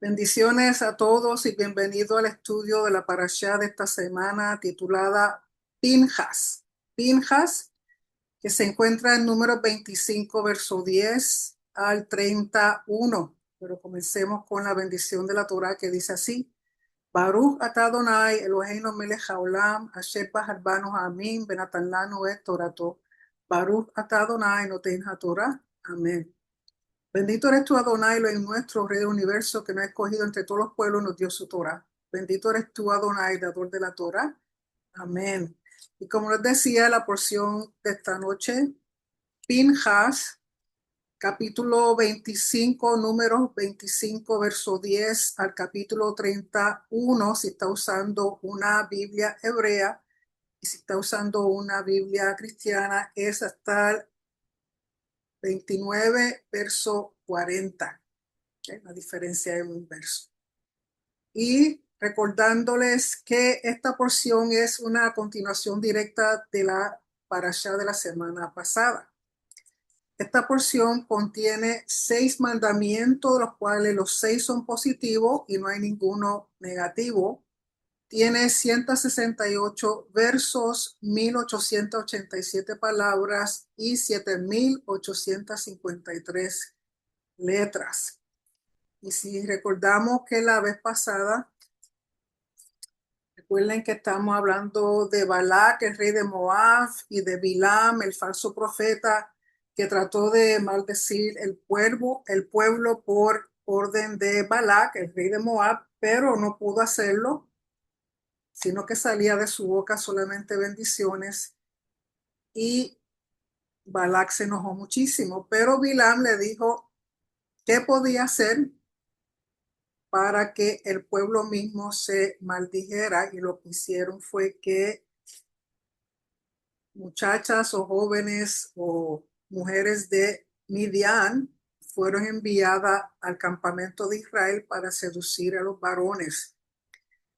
Bendiciones a todos y bienvenido al estudio de la parashá de esta semana titulada Pinjas. Pinjas, que se encuentra en número 25, verso 10 al 31. Pero comencemos con la bendición de la Torá que dice así: Baruch atah Adonai Eloheinu melech haolam asher bahar banu ha'amim benatan lanu et torato. Baruch atah Adonai noten haTorah. Amén. Bendito eres tú, Adonai, Elohim nuestro, Rey del universo, que nos ha escogido entre todos los pueblos y nos dio su Torah. Bendito eres tú, Adonai, dador de la Torah. Amén. Y como les decía, la porción de esta noche, Pinjas, capítulo 25, números 25, verso 10 al capítulo 31, si está usando una Biblia hebrea, y si está usando una Biblia cristiana, es hasta el 29, verso 40. La diferencia es un verso. Y recordándoles que esta porción es una continuación directa de la parashá de la semana pasada. Esta porción contiene 6 mandamientos, de los cuales los 6 son positivos y no hay ninguno negativo. Tiene 168 versos, 1887 palabras y 7853 letras. Y si recordamos que la vez pasada, recuerden que estamos hablando de Balac, el rey de Moab, y de Bilam, el falso profeta, que trató de maldecir el pueblo por orden de Balac, el rey de Moab, pero no pudo hacerlo, sino que salía de su boca solamente bendiciones. Y Balac se enojó muchísimo, pero Bilam le dijo qué podía hacer para que el pueblo mismo se maldijera, y lo que hicieron fue que muchachas o jóvenes o mujeres de Midian fueron enviadas al campamento de Israel para seducir a los varones.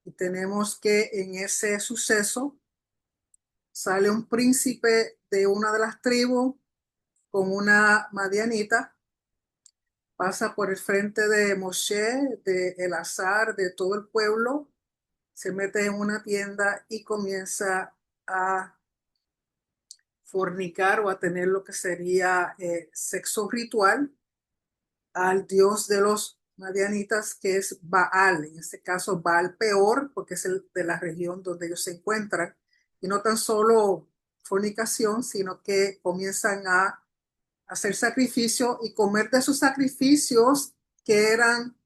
Y tenemos que en ese suceso sale un príncipe de una de las tribus con una madianita, pasa por el frente de Moshe, de Elazar, de todo el pueblo, se mete en una tienda y comienza a fornicar o a tener lo que sería sexo ritual al dios de los madianitas, que es Baal. En este caso, Baal peor, porque es el de la región donde ellos se encuentran. Y no tan solo fornicación, sino que comienzan a hacer sacrificio y comer de sus sacrificios que eran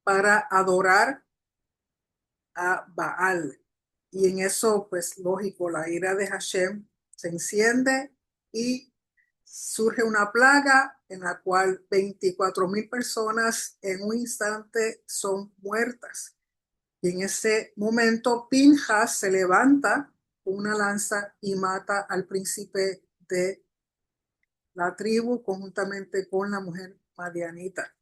para adorar a Baal. Y en eso, pues lógico, la ira de Hashem se enciende y surge una plaga en la cual 24,000 personas en un instante son muertas. Y en ese momento Pinjas se levanta con una lanza y mata al príncipe de la tribu conjuntamente con la mujer madianita.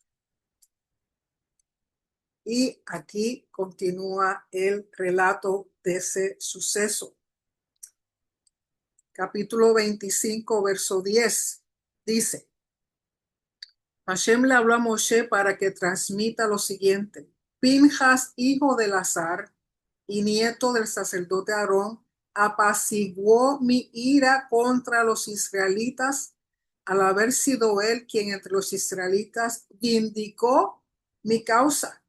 Y aquí continúa el relato de ese suceso. Capítulo 25, verso 10. Dice: Hashem le habló a Moshe para que transmita lo siguiente: Pinjas, hijo de Elazar y nieto del sacerdote Aarón, apaciguó mi ira contra los israelitas al haber sido él quien entre los israelitas vindicó mi causa,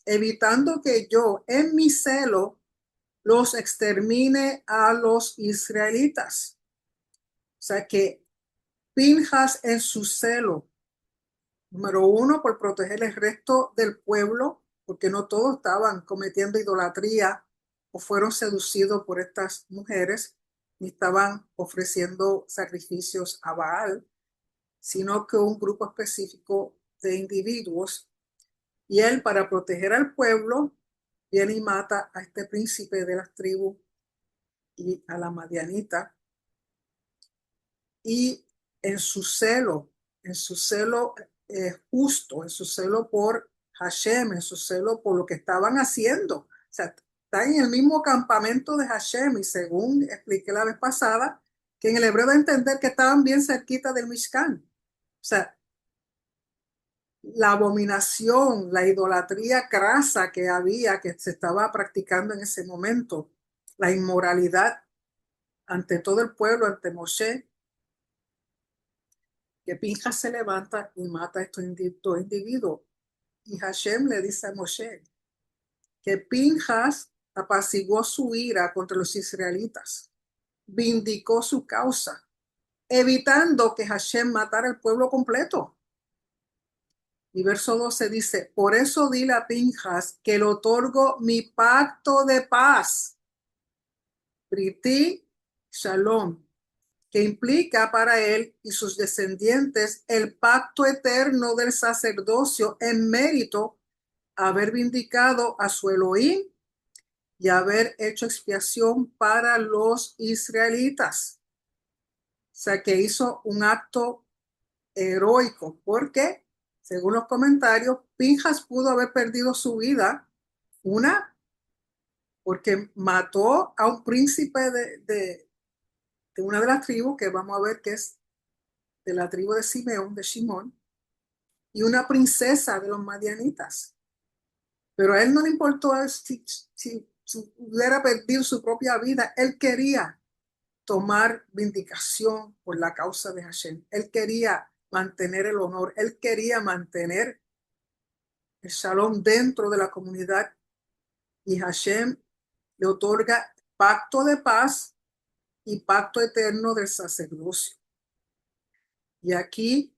evitando que yo en mi celo los extermine a los israelitas. O sea que Pinjas en su celo, número uno, por proteger el resto del pueblo, porque no todos estaban cometiendo idolatría o fueron seducidos por estas mujeres, ni estaban ofreciendo sacrificios a Baal, sino que un grupo específico de individuos. Y él, para proteger al pueblo, viene y mata a este príncipe de las tribus y a la madianita. Y en su celo justo, en su celo por Hashem, en su celo por lo que estaban haciendo. O sea, está en el mismo campamento de Hashem, y según expliqué la vez pasada, que en el hebreo de entender que estaban bien cerquita del Mishkan. O sea, la abominación, la idolatría crasa que había, que se estaba practicando en ese momento, la inmoralidad ante todo el pueblo, ante Moshe, que Pinjas se levanta y mata a estos dos individuos. Y Hashem le dice a Moshe que Pinjas apaciguó su ira contra los israelitas, vindicó su causa, evitando que Hashem matara al pueblo completo. Y verso 12 dice, por eso dile a Pinjas que le otorgo mi pacto de paz, Briti Shalom, que implica para él y sus descendientes el pacto eterno del sacerdocio en mérito a haber vindicado a su Elohim y haber hecho expiación para los israelitas. O sea que hizo un acto heroico, porque, según los comentarios, Pinjas pudo haber perdido su vida, una, porque mató a un príncipe de una de las tribus, que vamos a ver que es de la tribu de Simeón, de Shimón, y una princesa de los madianitas. Pero a él no le importó si hubiera perdido su propia vida. Él quería tomar vindicación por la causa de Hashem. Él quería mantener el honor. Él quería mantener el shalom dentro de la comunidad. Y Hashem le otorga pacto de paz y pacto eterno del sacerdocio. Y aquí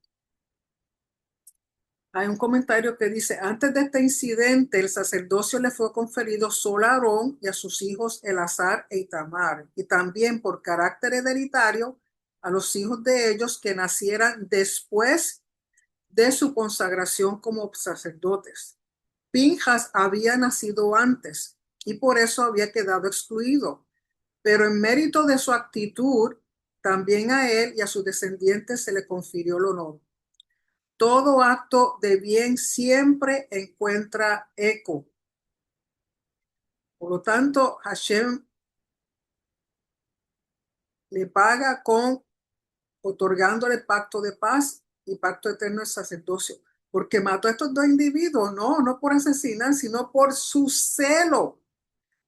hay un comentario que dice, antes de este incidente, el sacerdocio le fue conferido solo a Aarón y a sus hijos Elazar e Itamar, y también por carácter hereditario a los hijos de ellos que nacieran después de su consagración como sacerdotes. Pinjas había nacido antes y por eso había quedado excluido, pero en mérito de su actitud, también a él y a sus descendientes se le confirió el honor. Todo acto de bien siempre encuentra eco. Por lo tanto, Hashem le paga con otorgándole pacto de paz y pacto eterno del sacerdocio, porque mató a estos dos individuos, no por asesinar, sino por su celo,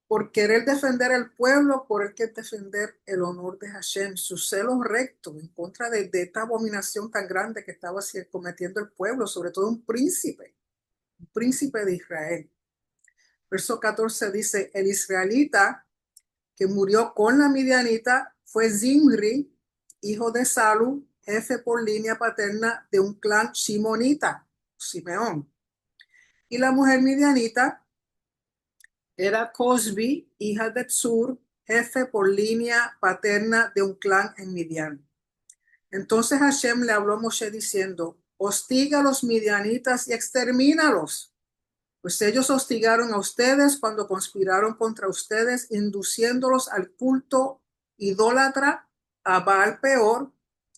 por querer defender al pueblo, por el que defender el honor de Hashem, su celo recto en contra de esta abominación tan grande que estaba cometiendo el pueblo, sobre todo un príncipe de Israel. Verso 14 dice, el israelita que murió con la midianita fue Zimri, hijo de Salu, jefe por línea paterna de un clan shimonita, Simeón. Y la mujer midianita era Cosbi, hija de Tsur, jefe por línea paterna de un clan en Midian. Entonces Hashem le habló a Moshe diciendo, hostiga a los midianitas y extermínalos, pues ellos hostigaron a ustedes cuando conspiraron contra ustedes, induciéndolos al culto idólatra a Baal Peor.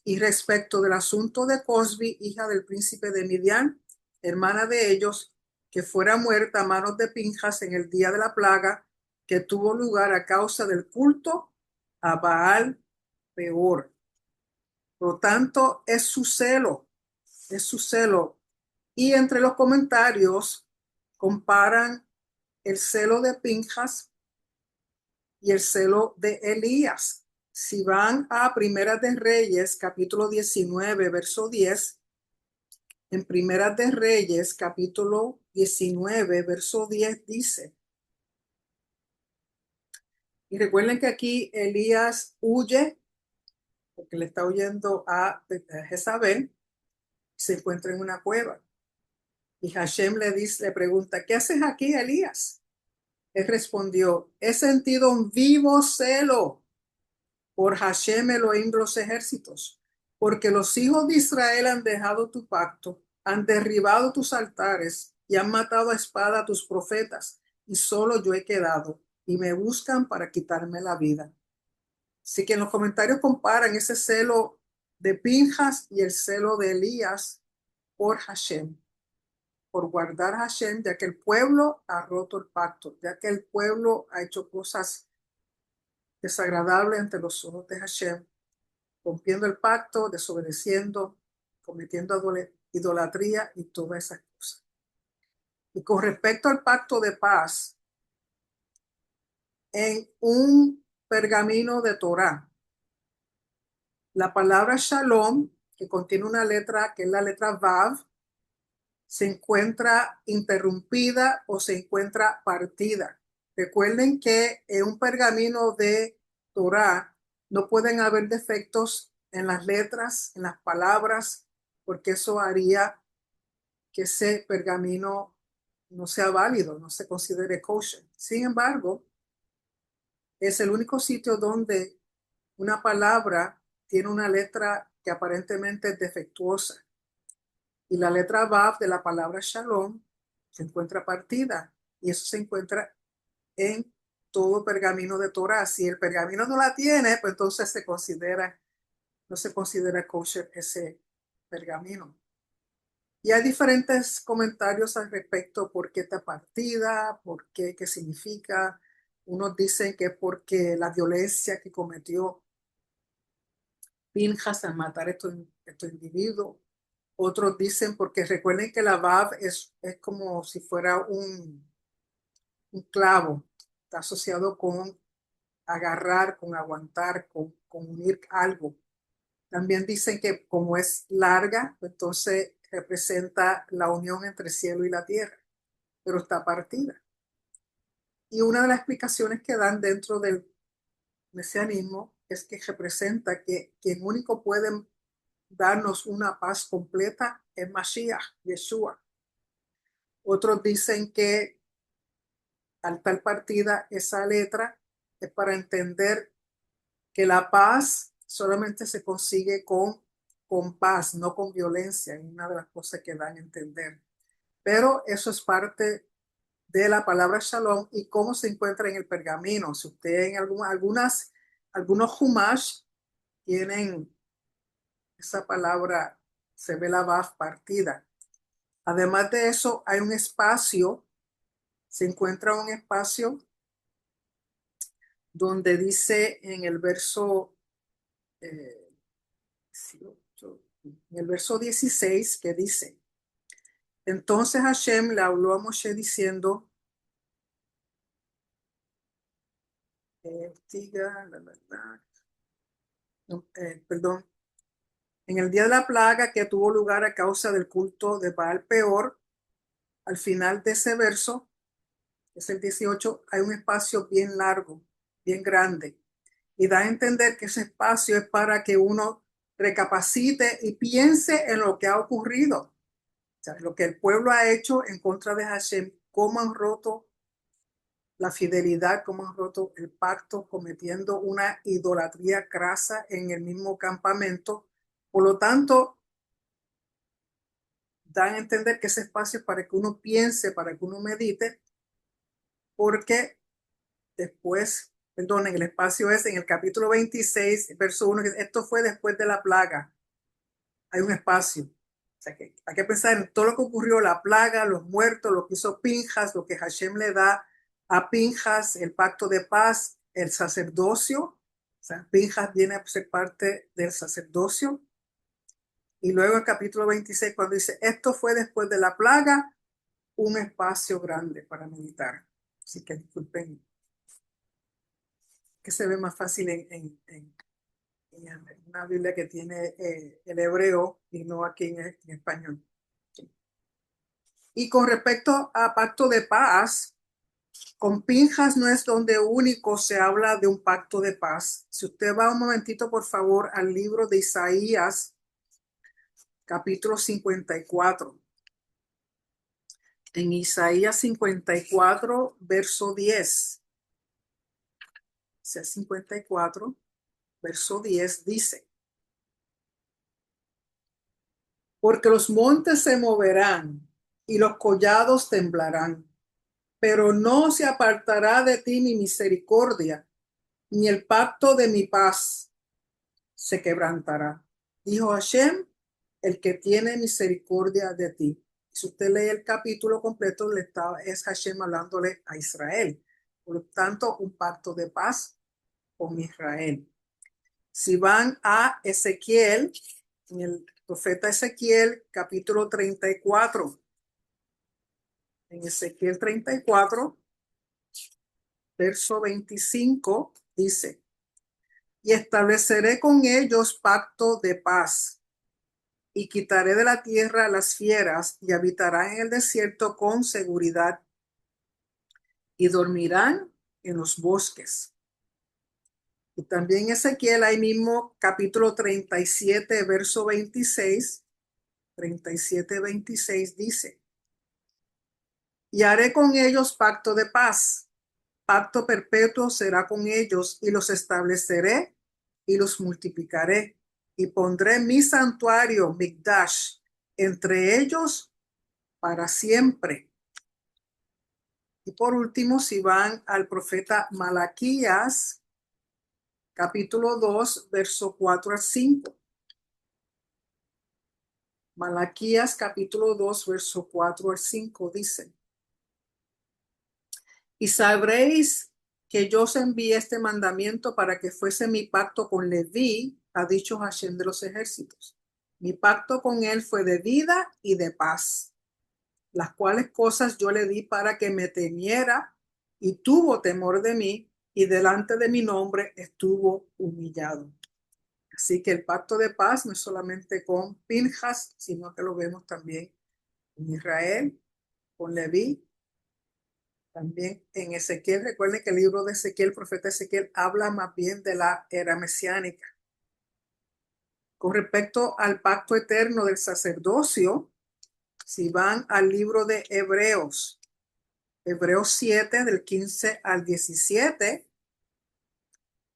Y respecto del asunto de Cosbi, hija del príncipe de Midian, hermana de ellos, que fuera muerta a manos de Pinjas en el día de la plaga, que tuvo lugar a causa del culto a Baal Peor. Por lo tanto, es su celo, es su celo. Y entre los comentarios comparan el celo de Pinjas y el celo de Elías. Si van a Primeras de Reyes, capítulo 19, verso 10, en Primeras de Reyes, capítulo 19, verso 10 dice, y recuerden que aquí Elías huye, porque le está huyendo a Jezabel, se encuentra en una cueva. Y Hashem le pregunta, ¿qué haces aquí, Elías? Él respondió, he sentido un vivo celo por Hashem Elohim de los ejércitos, porque los hijos de Israel han dejado tu pacto, han derribado tus altares y han matado a espada a tus profetas, y solo yo he quedado, y me buscan para quitarme la vida. Así que en los comentarios comparan ese celo de Pinjas y el celo de Elías por Hashem, por guardar a Hashem, ya que el pueblo ha roto el pacto, ya que el pueblo ha hecho cosas desagradables ante los ojos de Hashem, rompiendo el pacto, desobedeciendo, cometiendo idolatría y todas esas cosas. Y con respecto al pacto de paz, en un pergamino de Torá, la palabra shalom, que contiene una letra que es la letra Vav, se encuentra interrumpida o se encuentra partida. Recuerden que en un pergamino de Torá no pueden haber defectos en las letras, en las palabras, porque eso haría que ese pergamino no sea válido, no se considere kosher. Sin embargo, es el único sitio donde una palabra tiene una letra que aparentemente es defectuosa. Y la letra Vav de la palabra Shalom se encuentra partida. Y eso se encuentra en todo pergamino de Torah. Si el pergamino no la tiene, pues entonces no se considera kosher ese pergamino. Y hay diferentes comentarios al respecto, por qué está partida, por qué, qué significa. Unos dicen que es porque la violencia que cometió Pinjas al matar estos individuos. Otros dicen porque recuerden que la Vav es como si fuera un clavo, está asociado con agarrar, con aguantar, con unir algo. También dicen que como es larga, pues entonces representa la unión entre el cielo y la tierra, pero está partida. Y una de las explicaciones que dan dentro del mesianismo es que representa que quien único puede darnos una paz completa es Mashiach, Yeshua. Otros dicen que al tal partida esa letra es para entender que la paz solamente se consigue con paz, no con violencia, es una de las cosas que dan a entender. Pero eso es parte de la palabra shalom y cómo se encuentra en el pergamino. Si usted en algunos humash tienen esa palabra, se ve la vav partida. Además de eso, hay un espacio, se encuentra un espacio donde dice en el verso 18, en el verso 16, que dice, entonces Hashem le habló a Moshe diciendo, no, perdón, en el día de la plaga que tuvo lugar a causa del culto de Baal Peor, al final de ese verso, es el 18, hay un espacio bien largo, bien grande, y da a entender que ese espacio es para que uno recapacite y piense en lo que ha ocurrido, o sea, lo que el pueblo ha hecho en contra de Hashem, cómo han roto la fidelidad, cómo han roto el pacto, cometiendo una idolatría crasa en el mismo campamento. Por lo tanto, dan a entender que ese espacio es para que uno piense, para que uno medite, porque después, perdonen, el espacio es en el capítulo 26, verso 1, que esto fue después de la plaga. Hay un espacio. O sea que hay que pensar en todo lo que ocurrió, la plaga, los muertos, lo que hizo Pinjas, lo que Hashem le da a Pinjas, el pacto de paz, el sacerdocio. O sea, Pinjas viene a ser parte del sacerdocio. Y luego el capítulo 26, cuando dice, esto fue después de la plaga, un espacio grande para meditar. Así que disculpen que se ve más fácil en una Biblia que tiene el hebreo y no aquí en español. Y con respecto a pacto de paz, con Pinjas no es donde único se habla de un pacto de paz. Si usted va un momentito, por favor, al libro de Isaías, capítulo 54. En Isaías 54, verso 10. Isaías 54, verso 10 dice, porque los montes se moverán y los collados temblarán, pero no se apartará de ti mi misericordia, ni el pacto de mi paz se quebrantará. Dijo Hashem, el que tiene misericordia de ti. Si usted lee el capítulo completo, es Hashem hablándole a Israel. Por lo tanto, un pacto de paz con Israel. Si van a Ezequiel, en el profeta Ezequiel, capítulo 34. En Ezequiel 34, verso 25, dice: y estableceré con ellos pacto de paz, y quitaré de la tierra las fieras, y habitarán en el desierto con seguridad, y dormirán en los bosques. Y también Ezequiel, ahí mismo, capítulo 37, verso 26, 37, 26, dice: y haré con ellos pacto de paz, pacto perpetuo será con ellos, y los estableceré y los multiplicaré, y pondré mi santuario, Mikdash, entre ellos para siempre. Y por último, si van al profeta Malaquías, capítulo 2, verso 4 al 5. Malaquías, capítulo 2, verso 4 al 5 dice: y sabréis que yo os envié este mandamiento para que fuese mi pacto con Leví, ha dicho Hashem de los ejércitos. Mi pacto con él fue de vida y de paz, las cuales cosas yo le di para que me temiera, y tuvo temor de mí, y delante de mi nombre estuvo humillado. Así que el pacto de paz no es solamente con Pinjas, sino que lo vemos también en Israel, con Leví. También en Ezequiel, recuerden que el libro de Ezequiel, el profeta Ezequiel, habla más bien de la era mesiánica. Con respecto al pacto eterno del sacerdocio, si van al libro de Hebreos, Hebreos 7, del 15 al 17,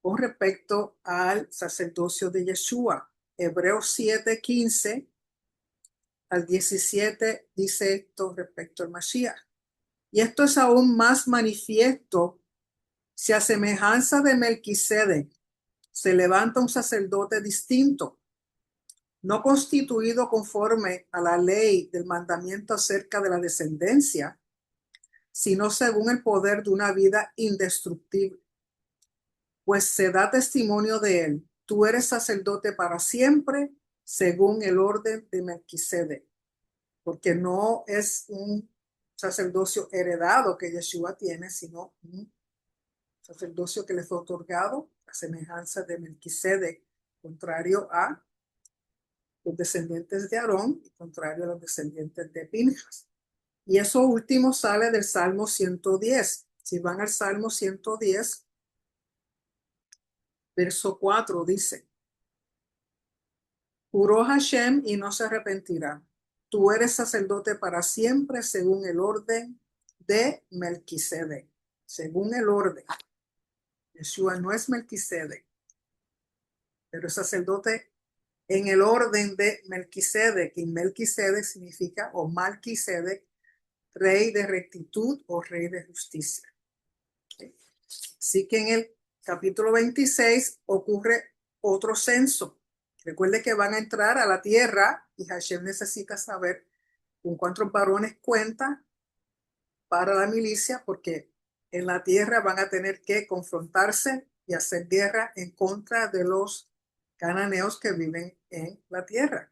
con respecto al sacerdocio de Yeshua. Hebreos 7, 15 al 17 dice esto respecto al Mashiach. Y esto es aún más manifiesto si a semejanza de Melquisedec se levanta un sacerdote distinto, no constituido conforme a la ley del mandamiento acerca de la descendencia, sino según el poder de una vida indestructible. Pues se da testimonio de él: tú eres sacerdote para siempre, según el orden de Melquisedec. Porque no es un sacerdocio heredado que Yeshua tiene, sino un sacerdocio que le fue otorgado a semejanza de Melquisedec, contrario a los descendientes de Aarón y contrario a los descendientes de Pinjas. Y eso último sale del Salmo 110. Si van al Salmo 110, verso 4 dice: juró Hashem y no se arrepentirá. Tú eres sacerdote para siempre según el orden de Melquisedec. Según el orden. Yeshua no es Melquisedec, pero es sacerdote en el orden de Melquisedec. Y Melquisedec significa, o Malquisedec, rey de rectitud o rey de justicia. Así que en el capítulo 26 ocurre otro censo. Recuerde que van a entrar a la tierra y Hashem necesita saber con cuántos varones cuenta para la milicia, porque en la tierra van a tener que confrontarse y hacer guerra en contra de los cananeos que viven en la tierra.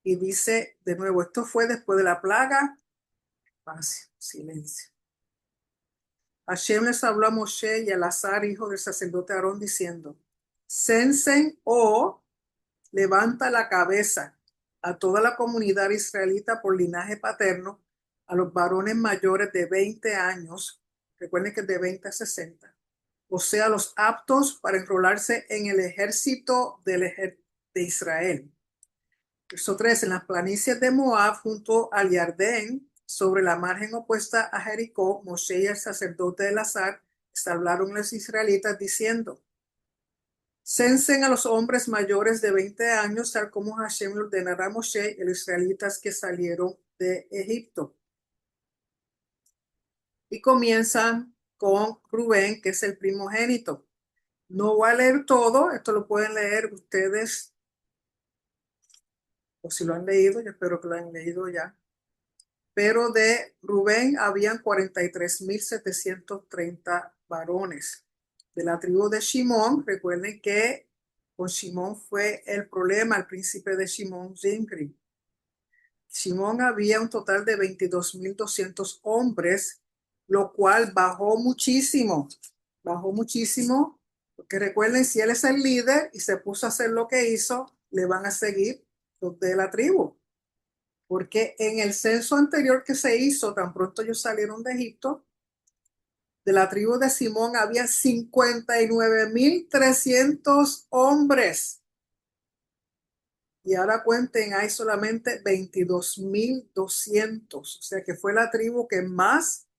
Y dice de nuevo, esto fue después de la plaga. Paz, silencio. Hashem les habló a Moshe y a Elazar, hijo del sacerdote Aarón, diciendo: censen o levanta la cabeza a toda la comunidad israelita por linaje paterno, a los varones mayores de 20 años, recuerden que es de 20 a 60, o sea, los aptos para enrolarse en el ejército de Israel. Verso 3: en las planicies de Moab, junto al Jardén, sobre la margen opuesta a Jericó, Moshe y el sacerdote Elazar hablaron los israelitas diciendo: censen a los hombres mayores de 20 años, tal como Hashem le ordenará a Moshe y los israelitas que salieron de Egipto. Y comienzan con Rubén, que es el primogénito. No voy a leer todo, esto lo pueden leer ustedes, o si lo han leído, yo espero que lo han leído ya. Pero de Rubén habían 43,730 varones. De la tribu de Shimón, recuerden que Con Shimón fue el problema, el príncipe de Shimón, Zimri. Shimón había un total de 22.200 hombres, lo cual bajó muchísimo, porque recuerden, si él es el líder y se puso a hacer lo que hizo, le van a seguir los de la tribu. Porque en el censo anterior que se hizo, tan pronto ellos salieron de Egipto, de la tribu de Simón había 59.300 hombres. Y ahora cuenten, hay solamente 22.200. O sea que fue la tribu que más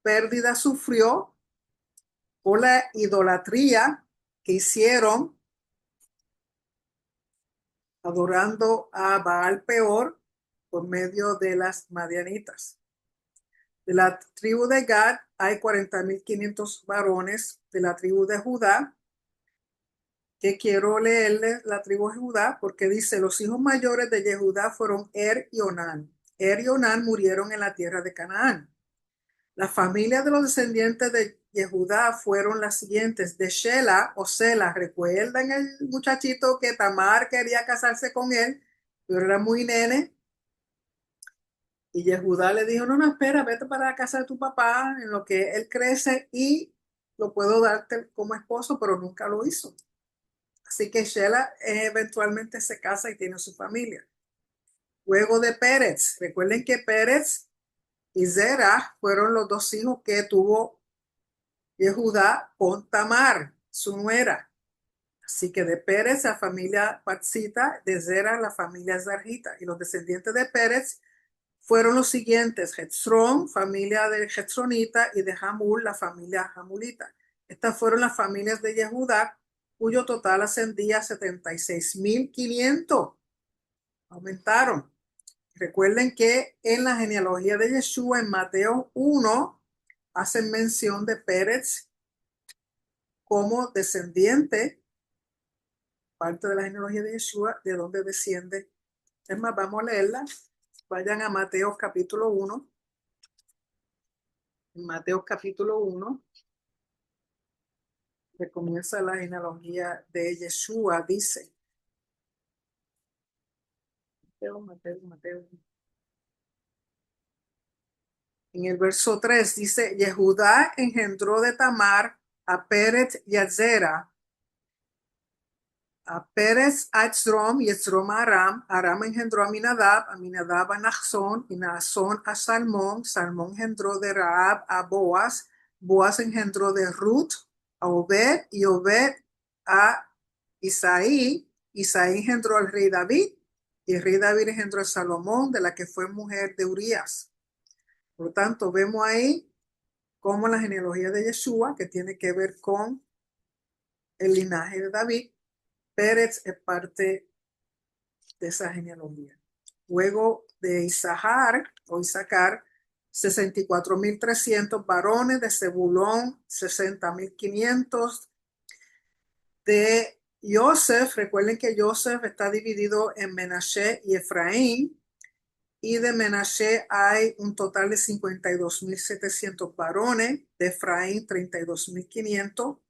pérdida sufrió por la idolatría que hicieron adorando a Baal Peor por medio de las madianitas. De la tribu de Gad hay 40.500 varones. De la tribu de Judá, que quiero leerles la tribu de Judá, porque dice, los hijos mayores de Yehudá fueron y Onán. Y Onán murieron en la tierra de Canaán. Las familias de los descendientes de Yehudá fueron las siguientes: de Shela o Sela. ¿Recuerdan el muchachito que Tamar quería casarse con él, pero era muy nene? Y Yehudá le dijo, no, no, espera, vete para la casa de tu papá, en lo que él crece y lo puedo darte como esposo, pero nunca lo hizo. Así que Shela eventualmente se casa y tiene su familia. Luego de Pérez, recuerden que Pérez y Zerah fueron los dos hijos que tuvo Yehudá con Tamar, su nuera. Así que de Pérez, la familia Patzita, de Zerah, la familia Zarjita. Y los descendientes de Pérez fueron los siguientes: Hetzrón, familia de Hetzronita, y de Hamul, la familia Hamulita. Estas fueron las familias de Yehudá, cuyo total ascendía a 76.500. Aumentaron. Recuerden que en la genealogía de Yeshua, en Mateo 1, hacen mención de Pérez como descendiente, parte de la genealogía de Yeshua, de donde desciende. Es más, vamos a leerla. Vayan a Mateo capítulo 1. En Mateo capítulo 1, que comienza la genealogía de Yeshua, dice, Mateo. En el verso 3 dice, Yehudá engendró de Tamar a Pérez y a Zera, a Pérez a Hetzrom y Hetzrom a Aram. Aram engendró a Aminadab a Nachzón y Nazón a Salmón. Salmón engendró de Rahab a Boaz. Boaz engendró de Ruth a Obed y Obed a Isaí. Isaí engendró al rey David y el rey David engendró a Salomón, de la que fue mujer de Urías. Por lo tanto, vemos ahí como la genealogía de Yeshua, que tiene que ver con el linaje de David, Pérez es parte de esa genealogía. Luego de Isahar o Isaacar, 64.300 varones; de Zebulón, 60.500. De Yosef, recuerden que Yosef está dividido en Menashe y Efraín, y de Menashe hay un total de 52.700 varones; de Efraín, 32.500.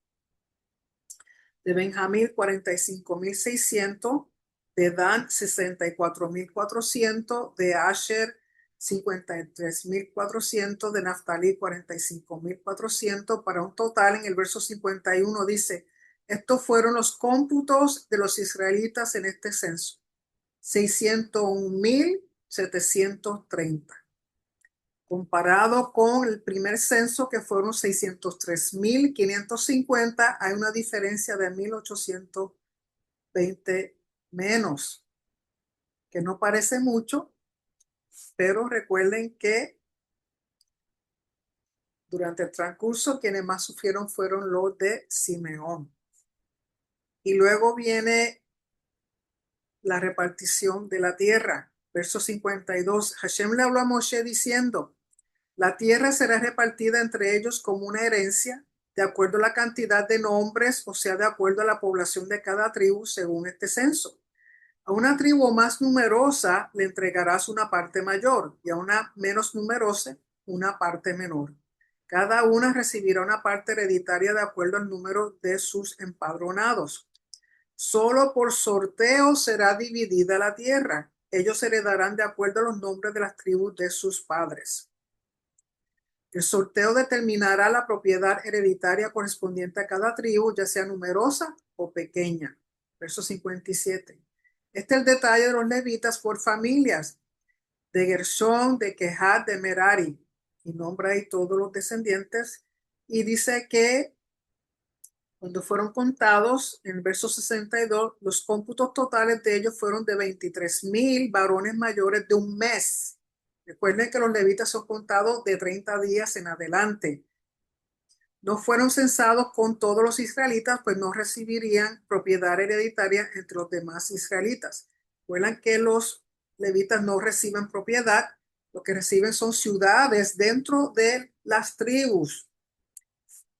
De Benjamín, 45.600. De Dan, 64.400. De Asher, 53.400. De Naftalí, 45.400. Para un total, en el verso 51 dice, estos fueron los cómputos de los israelitas en este censo: 601.730. Comparado con el primer censo, que fueron 603.550, hay una diferencia de 1.820 menos, que no parece mucho, pero recuerden que durante el transcurso quienes más sufrieron fueron los de Simeón. Y luego viene la repartición de la tierra. Verso 52. Hashem le habló a Moshe diciendo, la tierra será repartida entre ellos como una herencia, de acuerdo a la cantidad de nombres, o sea, de acuerdo a la población de cada tribu, según este censo. A una tribu más numerosa le entregarás una parte mayor, y a una menos numerosa una parte menor. Cada una recibirá una parte hereditaria de acuerdo al número de sus empadronados. Solo por sorteo será dividida la tierra. Ellos heredarán de acuerdo a los nombres de las tribus de sus padres. El sorteo determinará la propiedad hereditaria correspondiente a cada tribu, ya sea numerosa o pequeña. Verso 57. Este es el detalle de los levitas por familias, de Gershón, de Kehat, de Merari, y nombra ahí todos los descendientes, y dice que cuando fueron contados, en el verso 62, los cómputos totales de ellos fueron de 23,000 varones mayores de un mes. Recuerden que los levitas son contados de 30 días en adelante. No fueron censados con todos los israelitas, pues no recibirían propiedad hereditaria entre los demás israelitas. Recuerden que los levitas no reciben propiedad, lo que reciben son ciudades dentro de las tribus,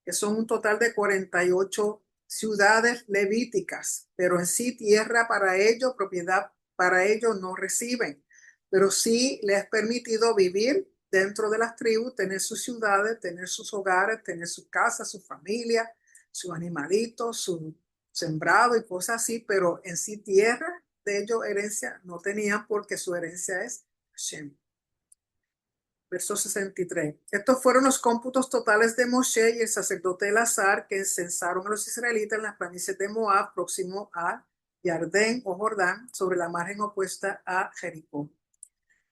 que son un total de 48 ciudades levíticas, pero en sí tierra para ellos, propiedad para ellos no reciben, pero sí les es permitido vivir dentro de las tribus, tener sus ciudades, tener sus hogares, tener sus casas, su familia, sus animalitos, su sembrado y cosas así, pero en sí tierra de ellos herencia no tenían porque su herencia es Hashem. Verso 63. Estos fueron los cómputos totales de Moshe y el sacerdote Elazar que censaron a los israelitas en las planicies de Moab, próximo a Yardén o Jordán, sobre la margen opuesta a Jericó.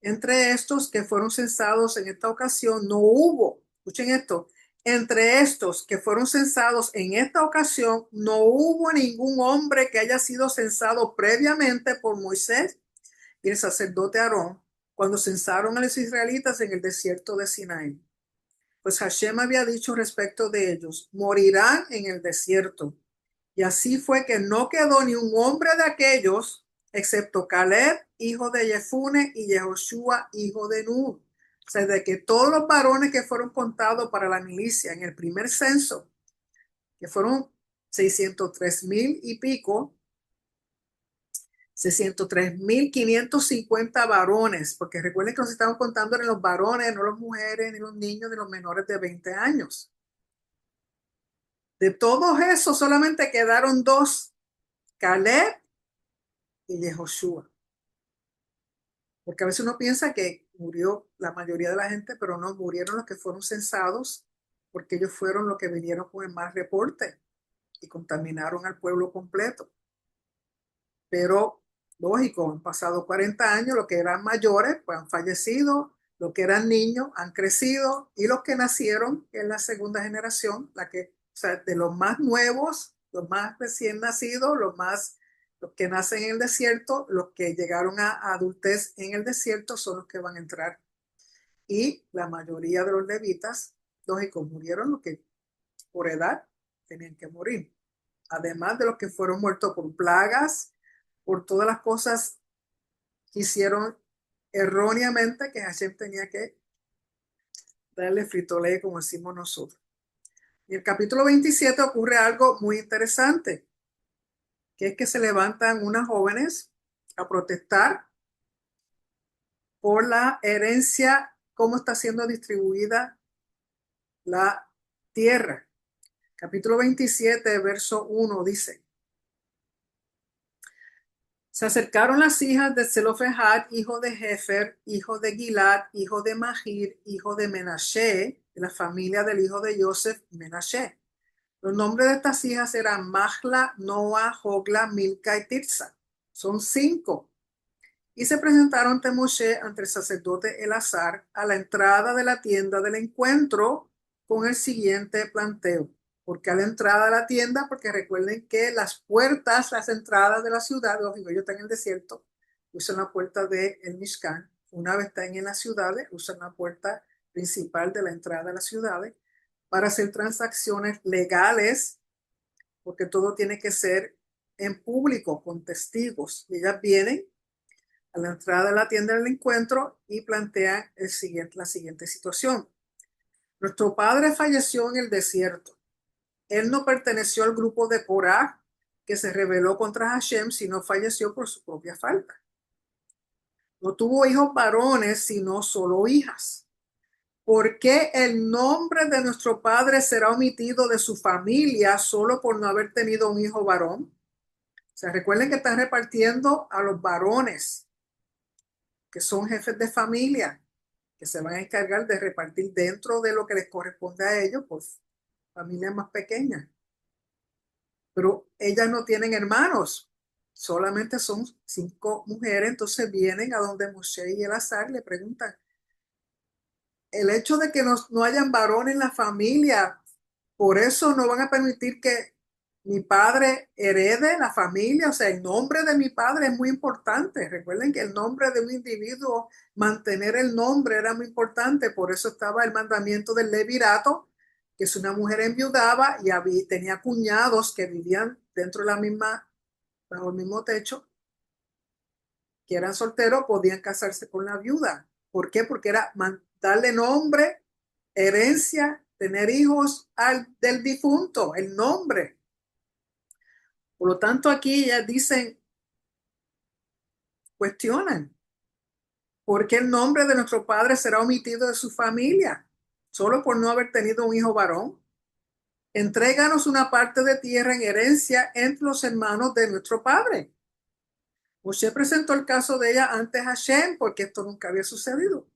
Entre estos que fueron censados en esta ocasión no hubo, escuchen esto, entre estos que fueron censados en esta ocasión no hubo ningún hombre que haya sido censado previamente por Moisés y el sacerdote Aarón cuando censaron a los israelitas en el desierto de Sinaí. Pues Hashem había dicho respecto de ellos, morirán en el desierto. Y así fue que no quedó ni un hombre de aquellos, excepto Caleb, hijo de Jefune, y Yehoshua, hijo de Nun. O sea, de que todos los varones que fueron contados para la milicia en el primer censo, que fueron 603,000 y pico, 603,550 varones, porque recuerden que nos estamos contando en los varones, no las mujeres, ni los niños, ni los menores de 20 años. De todos esos solamente quedaron dos, Caleb y Yehoshua. Porque a veces uno piensa que murió la mayoría de la gente, pero no, murieron los que fueron censados, porque ellos fueron los que vinieron con el mal reporte y contaminaron al pueblo completo. Pero lógico, han pasado 40 años, los que eran mayores pues han fallecido, los que eran niños han crecido y los que nacieron en la segunda generación, o sea, de los más nuevos, los más recién nacidos, los que nacen en el desierto, los que llegaron a adultez en el desierto son los que van a entrar. Y la mayoría de los levitas, lógico, murieron los que por edad tenían que morir. Además de los que fueron muertos por plagas, por todas las cosas que hicieron erróneamente, que Hashem tenía que darle fritolé, como decimos nosotros. En el capítulo 27 ocurre algo muy interesante, que es que se levantan unas jóvenes a protestar por la herencia, cómo está siendo distribuida la tierra. Capítulo 27, verso 1 dice: se acercaron las hijas de Zelofehad, hijo de Jefer, hijo de Gilad, hijo de Mahir, hijo de Menashe, de la familia del hijo de Joseph, Menashe. Los nombres de estas hijas eran Mahla, Noa, Hogla, Milca y Tirsa. Son 5. Y se presentaron ante Moshe, ante el sacerdote Elazar, a la entrada de la tienda del encuentro con el siguiente planteo. Porque a la entrada de la tienda, porque recuerden que las puertas, las entradas de la ciudad, los ellos están en el desierto, usan la puerta del Mishkan. Una vez están en las ciudades, usan la puerta principal de la entrada de las ciudades para hacer transacciones legales, porque todo tiene que ser en público, con testigos. Y ellas vienen a la entrada de la tienda del encuentro y plantean la siguiente situación. Nuestro padre falleció en el desierto. Él no perteneció al grupo de Corá que se rebeló contra Hashem, sino falleció por su propia falta. No tuvo hijos varones, sino solo hijas. ¿Por qué el nombre de nuestro padre será omitido de su familia solo por no haber tenido un hijo varón? O sea, recuerden que están repartiendo a los varones, que son jefes de familia, que se van a encargar de repartir dentro de lo que les corresponde a ellos, pues familias más pequeñas. Pero ellas no tienen hermanos, solamente son 5 mujeres, entonces vienen a donde Moshe y Elazar y le preguntan, el hecho de que no hayan varones en la familia, por eso no van a permitir que mi padre herede la familia, o sea, el nombre de mi padre es muy importante. Recuerden que el nombre de un individuo, mantener el nombre era muy importante, por eso estaba el mandamiento del levirato, que si una mujer enviudaba y tenía cuñados que vivían dentro de la misma, bajo el mismo techo, que eran solteros, podían casarse con la viuda. ¿Por qué? Porque era darle nombre, herencia, tener hijos del difunto, el nombre. Por lo tanto, aquí ya dicen, cuestionan, ¿por qué el nombre de nuestro padre será omitido de su familia? Solo por no haber tenido un hijo varón. Entréganos una parte de tierra en herencia entre los hermanos de nuestro padre. Moshe presentó el caso de ella ante Hashem porque esto nunca había sucedido.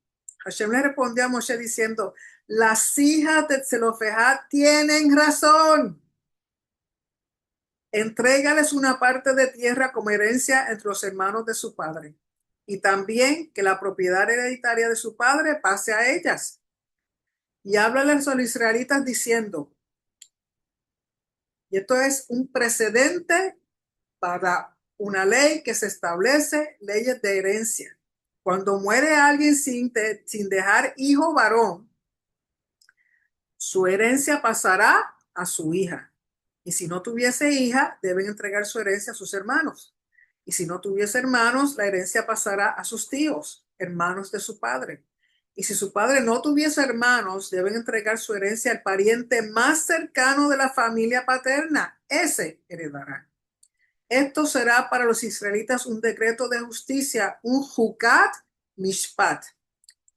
Hashem le respondió a Moshe diciendo, las hijas de Zelofejad tienen razón. Entrégales una parte de tierra como herencia entre los hermanos de su padre. Y también que la propiedad hereditaria de su padre pase a ellas. Y háblales a los israelitas diciendo, y esto es un precedente para una ley que se establece leyes de herencia. Cuando muere alguien sin dejar hijo varón, su herencia pasará a su hija. Y si no tuviese hija, deben entregar su herencia a sus hermanos. Y si no tuviese hermanos, la herencia pasará a sus tíos, hermanos de su padre. Y si su padre no tuviese hermanos, deben entregar su herencia al pariente más cercano de la familia paterna. Ese heredará. Esto será para los israelitas un decreto de justicia, un jukat mishpat,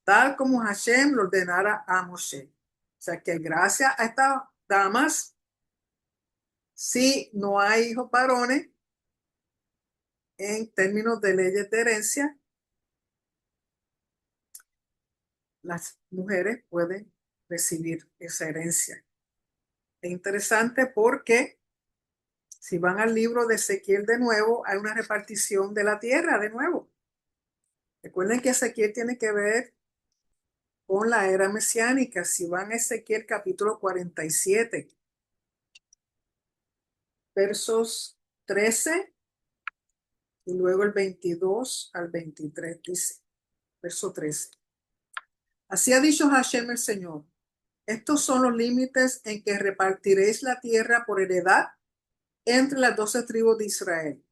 tal como Hashem lo ordenara a Moshe. O sea que gracias a estas damas, si no hay hijos varones, en términos de leyes de herencia, las mujeres pueden recibir esa herencia. Es interesante porque si van al libro de Ezequiel de nuevo, hay una repartición de la tierra de nuevo. Recuerden que Ezequiel tiene que ver con la era mesiánica. Si van a Ezequiel capítulo 47, versos 13 y luego el 22 al 23, dice, verso 13. Así ha dicho Hashem el Señor. Estos son los límites en que repartiréis la tierra por heredad entre las 12 tribus de Israel.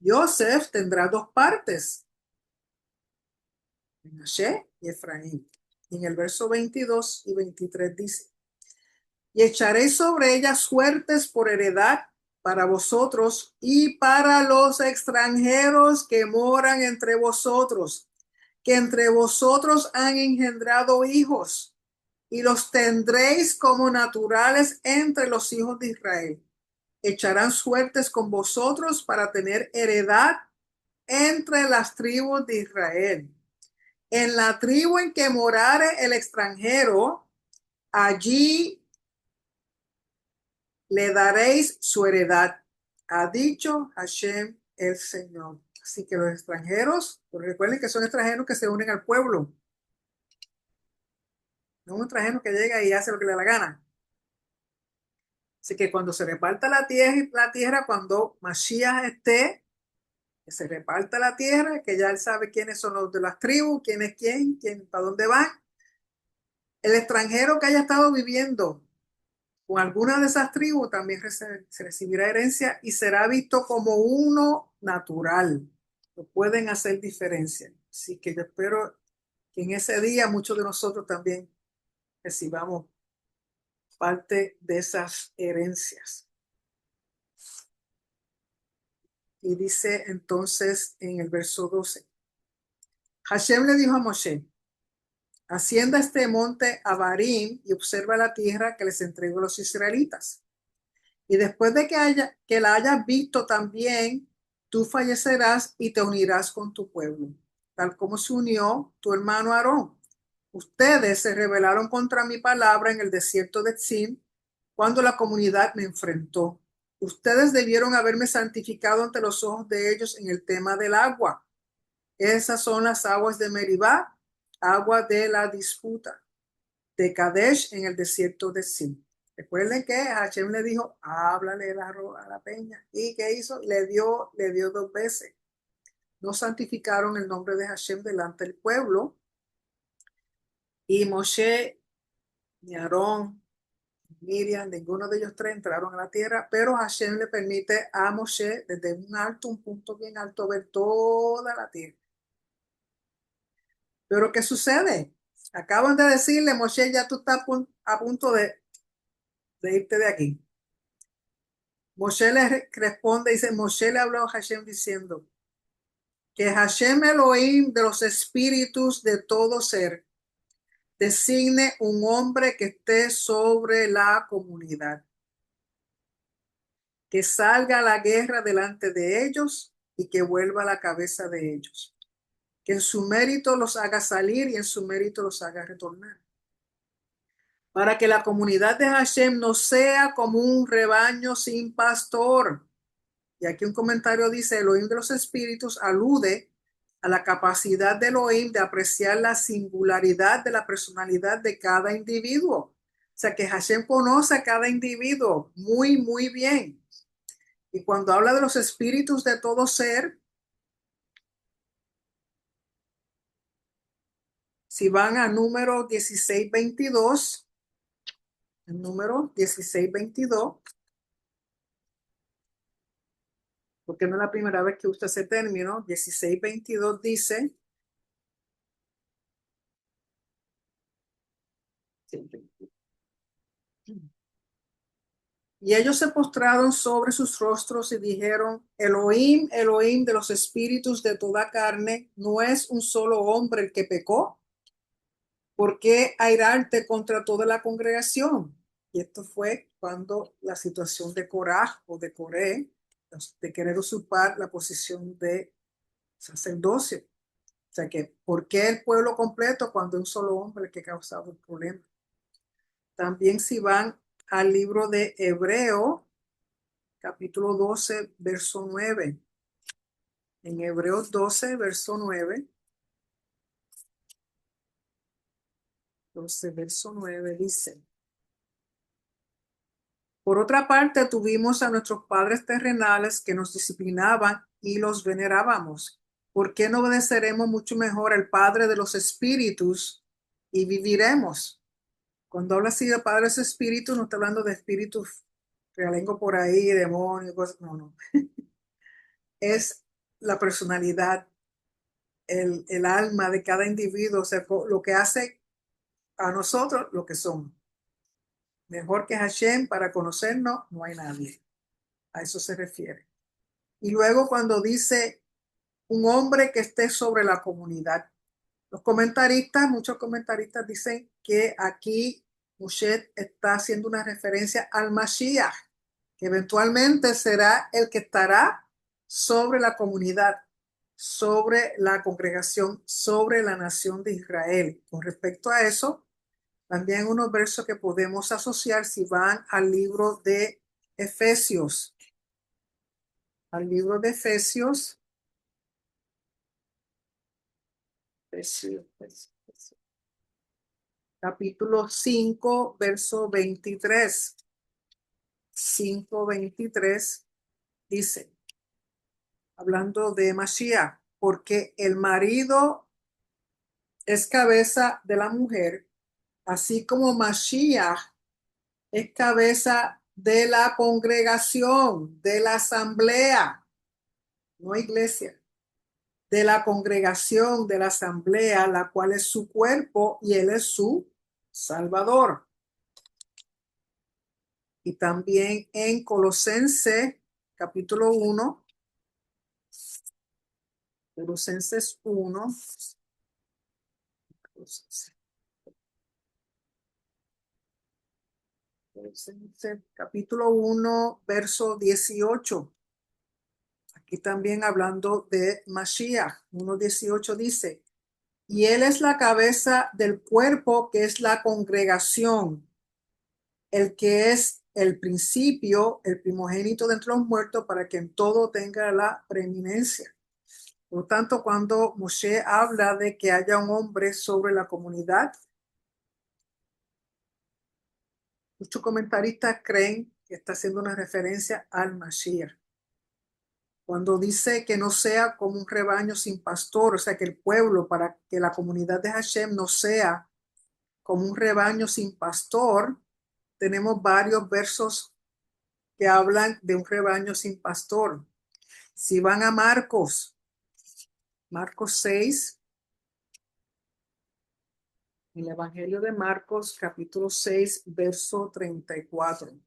Joseph tendrá 2 partes, Menashe y Efraín. Y en el verso 22 y 23 dice, y echaréis sobre ellas suertes por heredad para vosotros y para los extranjeros que moran entre vosotros, que entre vosotros han engendrado hijos, y los tendréis como naturales entre los hijos de Israel. Echarán suertes con vosotros para tener heredad entre las tribus de Israel. En la tribu en que morare el extranjero, allí le daréis su heredad, ha dicho Hashem el Señor. Así que los extranjeros, pues recuerden que son extranjeros que se unen al pueblo, no un extranjero que llega y hace lo que le da la gana. Así que cuando se reparta la tierra, cuando Mashiach esté, que se reparta la tierra, que ya él sabe quiénes son los de las tribus, quién es quién, para dónde van. El extranjero que haya estado viviendo con alguna de esas tribus también se recibirá herencia y será visto como uno natural. No pueden hacer diferencia. Así que yo espero que en ese día muchos de nosotros también recibamos parte de esas herencias. Y dice entonces en el verso 12, Hashem le dijo a Moshe, ascienda este monte Abarim y observa la tierra que les entregó a los israelitas. Y después de que la hayas visto también, tú fallecerás y te unirás con tu pueblo, tal como se unió tu hermano Aarón. Ustedes se rebelaron contra mi palabra en el desierto de Zin cuando la comunidad me enfrentó. Ustedes debieron haberme santificado ante los ojos de ellos en el tema del agua. Esas son las aguas de Meribá, agua de la disputa, de Kadesh en el desierto de Zin. Recuerden que Hashem le dijo, háblale a la peña. ¿Y qué hizo? Le dio dos veces. No santificaron el nombre de Hashem delante del pueblo. Y Moshe, ni Aarón, Miriam, ninguno de ellos tres entraron a la tierra, pero Hashem le permite a Moshe desde un punto bien alto, ver toda la tierra. Pero ¿qué sucede? Acaban de decirle, Moshe, ya tú estás a punto de irte de aquí. Moshe le responde, dice, Moshe le habló a Hashem diciendo que Hashem Elohim de los espíritus de todo ser designe un hombre que esté sobre la comunidad, que salga a la guerra delante de ellos y que vuelva a la cabeza de ellos, que en su mérito los haga salir y en su mérito los haga retornar, para que la comunidad de Hashem no sea como un rebaño sin pastor. Y aquí un comentario dice, Elohim de los espíritus alude a la capacidad de Elohim de apreciar la singularidad de la personalidad de cada individuo. O sea que Hashem conoce a cada individuo muy, muy bien. Y cuando habla de los espíritus de todo ser, si van a número 16:22, el número 16:22, porque no es la primera vez que usa ese término, 16:22 dice, y ellos se postraron sobre sus rostros y dijeron, Elohim, Elohim de los espíritus de toda carne, ¿no es un solo hombre el que pecó? ¿Por qué airarte contra toda la congregación? Y esto fue cuando la situación de Coraj o de Coré, de querer usurpar la posición de sacerdocio. O sea que, ¿por qué el pueblo completo cuando un solo hombre el que causaba el problema? También si van al libro de Hebreo, capítulo 12, verso 9. En Hebreos 12, verso 9. 12, verso 9 dice, por otra parte, tuvimos a nuestros padres terrenales que nos disciplinaban y los venerábamos. ¿Por qué no obedeceremos mucho mejor al Padre de los Espíritus y viviremos? Cuando habla así de padres espíritus, no está hablando de espíritus realengo por ahí, demonios, cosas. No, no. Es la personalidad, el alma de cada individuo, o sea, lo que hace a nosotros lo que somos. Mejor que Hashem para conocernos, no hay nadie. A eso se refiere. Y luego cuando dice un hombre que esté sobre la comunidad. Los comentaristas, muchos comentaristas dicen que aquí Moshe está haciendo una referencia al Mashiach, que eventualmente será el que estará sobre la comunidad, sobre la congregación, sobre la nación de Israel. Con respecto a eso, también unos versos que podemos asociar si van al libro de Efesios. Al libro de Efesios, capítulo 5, verso 23. 5:23 dice, hablando de Mashiach, porque el marido es cabeza de la mujer, así como Mashiach es cabeza de la congregación, de la asamblea, no iglesia, de la congregación, de la asamblea, la cual es su cuerpo y él es su Salvador. Y también en Colosenses capítulo 1, Colosenses 1, Capítulo 1, verso 18. Aquí también hablando de Mashiach. 1:18 dice, y él es la cabeza del cuerpo, que es la congregación, el que es el principio, el primogénito de entre los muertos, para que en todo tenga la preeminencia. Por lo tanto, cuando Moshe habla de que haya un hombre sobre la comunidad, muchos comentaristas creen que está haciendo una referencia al Mashiach. Cuando dice que no sea como un rebaño sin pastor, o sea, que el pueblo, para que la comunidad de Hashem no sea como un rebaño sin pastor, tenemos varios versos que hablan de un rebaño sin pastor. Si van a Marcos 6, el Evangelio de Marcos, capítulo 6, verso 34.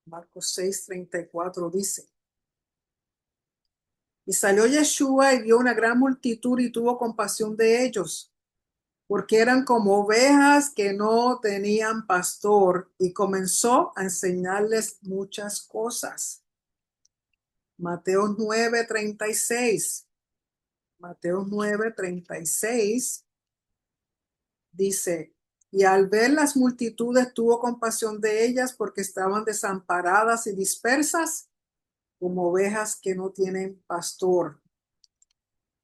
Marcos 6:34 dice, y salió Yeshua y vio una gran multitud y tuvo compasión de ellos, porque eran como ovejas que no tenían pastor, y comenzó a enseñarles muchas cosas. Mateo 9:36. Mateo 9:36 dice, y al ver las multitudes tuvo compasión de ellas porque estaban desamparadas y dispersas como ovejas que no tienen pastor.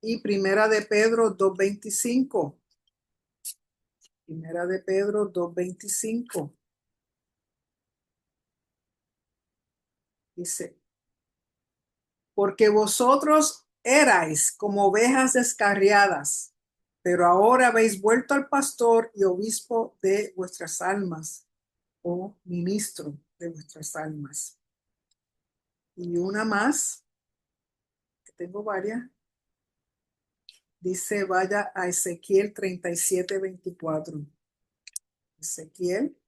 Y Primera de Pedro 2:25. Primera de Pedro 2:25. Dice, porque vosotros erais como ovejas descarriadas, pero ahora habéis vuelto al pastor y obispo de vuestras almas, o ministro de vuestras almas. Y una más, que tengo varias, dice, vaya a Ezequiel 37:24. Ezequiel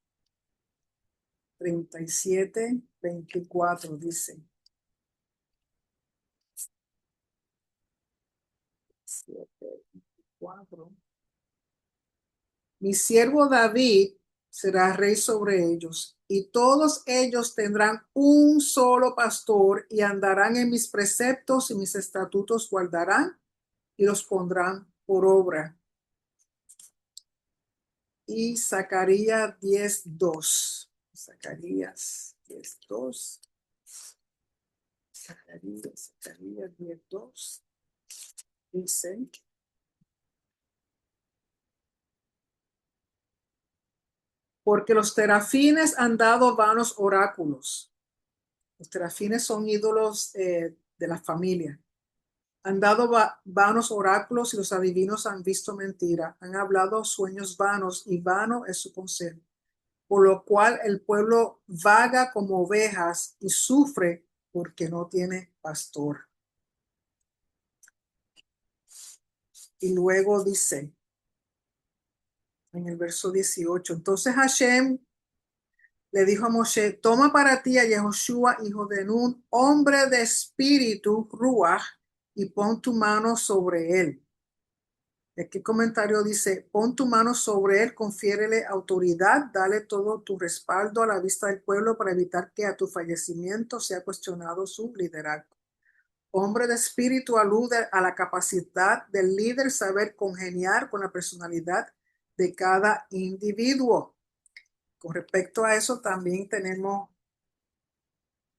37:24 dice, 7:24. Mi siervo David será rey sobre ellos, y todos ellos tendrán un solo pastor, y andarán en mis preceptos y mis estatutos guardarán y los pondrán por obra. Y Zacarías 10:2. Zacarías 10:2. Zacarías 10:2. Dice, porque los terafines han dado vanos oráculos. Los terafines son ídolos de la familia. Han dado vanos oráculos y los adivinos han visto mentira. Han hablado sueños vanos y vano es su consejo. Por lo cual el pueblo vaga como ovejas y sufre porque no tiene pastor. Y luego dice en el verso 18, entonces Hashem le dijo a Moshe, toma para ti a Yehoshua, hijo de Nun, hombre de espíritu, Ruach, y pon tu mano sobre él. Aquí el comentario dice, pon tu mano sobre él, confiérele autoridad, dale todo tu respaldo a la vista del pueblo para evitar que a tu fallecimiento sea cuestionado su liderazgo. Hombre de espíritu alude a la capacidad del líder saber congeniar con la personalidad de cada individuo. Con respecto a eso también tenemos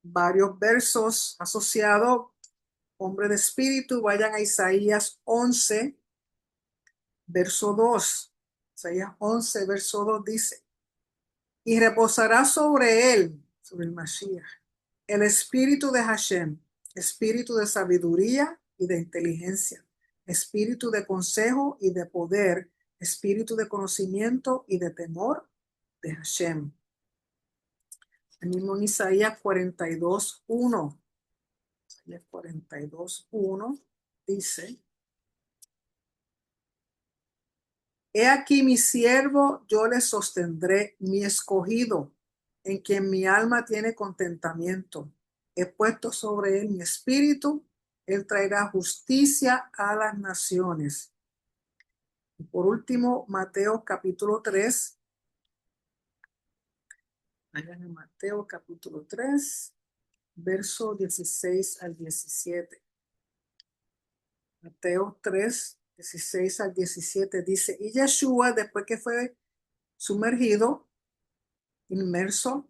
varios versos asociados. Hombre de espíritu, vayan a Isaías 11, verso 2. Isaías 11, verso 2 dice, y reposará sobre él, sobre el Mashiach, el espíritu de Hashem, espíritu de sabiduría y de inteligencia, espíritu de consejo y de poder, espíritu de conocimiento y de temor de Hashem. El mismo en Isaías 42:1. Isaías 42:1 dice, he aquí mi siervo, yo le sostendré, mi escogido, en quien mi alma tiene contentamiento. He puesto sobre él mi espíritu, él traerá justicia a las naciones. Y por último, Mateo capítulo 3, Vayan a Mateo capítulo 3, verso 16 al 17. Mateo 3, 16 al 17 dice, y Yeshua, después que fue sumergido, inmerso,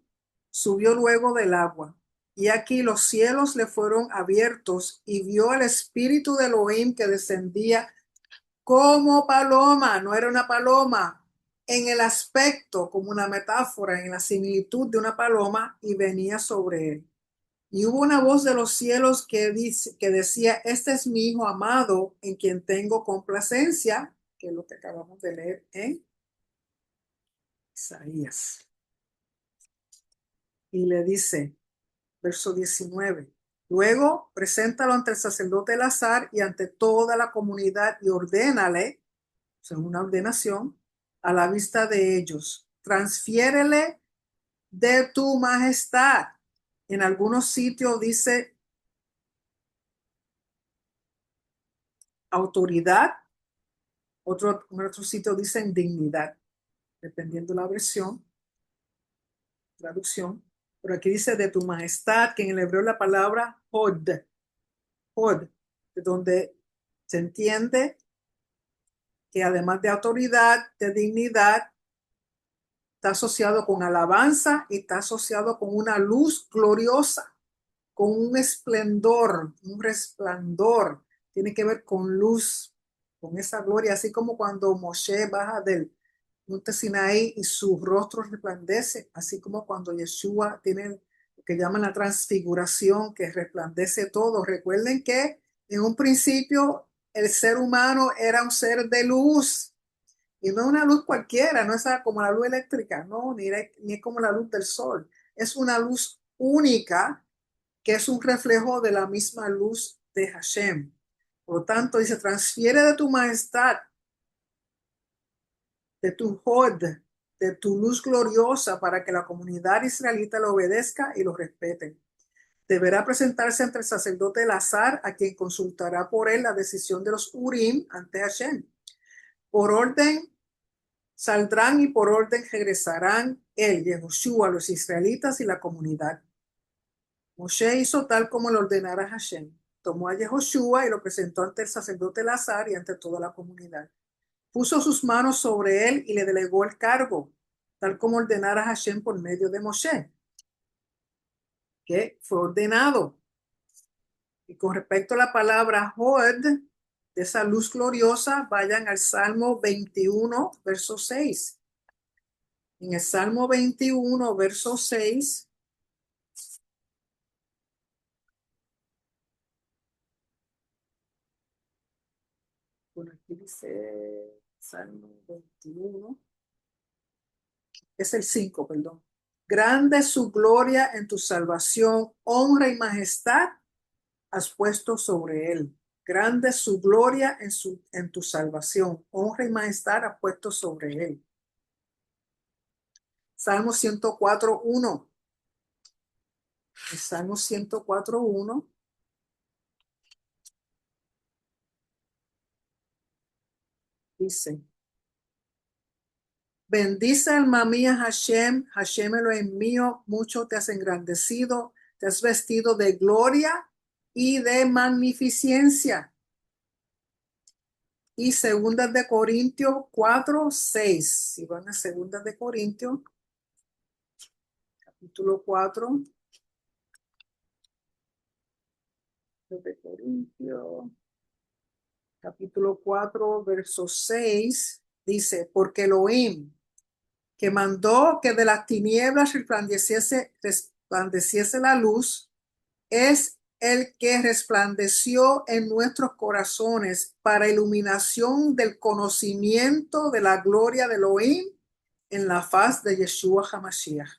subió luego del agua. Y aquí los cielos le fueron abiertos y vio al Espíritu de Elohim que descendía como paloma, no era una paloma, en el aspecto, como una metáfora, en la similitud de una paloma, y venía sobre él. Y hubo una voz de los cielos que decía, este es mi Hijo amado, en quien tengo complacencia, que es lo que acabamos de leer en Isaías. Y le dice, verso 19, luego preséntalo ante el sacerdote Elazar y ante toda la comunidad y ordénale, según una ordenación, a la vista de ellos. Transfiérele de tu majestad. En algunos sitios dice autoridad, en otros sitios dicen dignidad, dependiendo de la versión, traducción. Pero aquí dice de tu majestad, que en el hebreo la palabra hod, de donde se entiende que además de autoridad, de dignidad, está asociado con alabanza y está asociado con una luz gloriosa, con un esplendor, un resplandor. Tiene que ver con luz, con esa gloria, así como cuando Moshe baja del monte Sinaí y su rostro resplandece, así como cuando Yeshua tiene lo que llaman la transfiguración, que resplandece todo. Recuerden que en un principio el ser humano era un ser de luz, y no es una luz cualquiera, no es como la luz eléctrica, no, ni es como la luz del sol. Es una luz única que es un reflejo de la misma luz de Hashem. Por lo tanto, dice, transfiere de tu majestad, de tu Hod, de tu luz gloriosa para que la comunidad israelita lo obedezca y lo respete. Deberá presentarse ante el sacerdote Elazar, a quien consultará por él la decisión de los Urim ante Hashem. Por orden saldrán y por orden regresarán él, Yehoshua, los israelitas y la comunidad. Moshe hizo tal como le ordenara Hashem. Tomó a Yehoshua y lo presentó ante el sacerdote Elazar y ante toda la comunidad. Puso sus manos sobre él y le delegó el cargo, tal como ordenara Hashem por medio de Moshe, que fue ordenado. Y con respecto a la palabra Hod, de esa luz gloriosa, vayan al Salmo 21, verso 6. En el Salmo 21, verso 6, por aquí dice Salmo 21, es el 5, perdón. Grande es su gloria en tu salvación, honra y majestad has puesto sobre él. Grande es su gloria en tu salvación, honra y majestad has puesto sobre él. Salmo 104, 1. El Salmo 104, 1 dice, bendice alma mía Hashem, Hashem Elohim mío, mucho te has engrandecido, te has vestido de gloria y de magnificencia. Y segundas de Corintios 4, 6. Si van a segundas de Corintios, capítulo 4, de Corintios, capítulo 4, verso 6, dice, porque Elohim, que mandó que de las tinieblas resplandeciese la luz, es el que resplandeció en nuestros corazones para iluminación del conocimiento de la gloria de Elohim en la faz de Yeshua HaMashiach.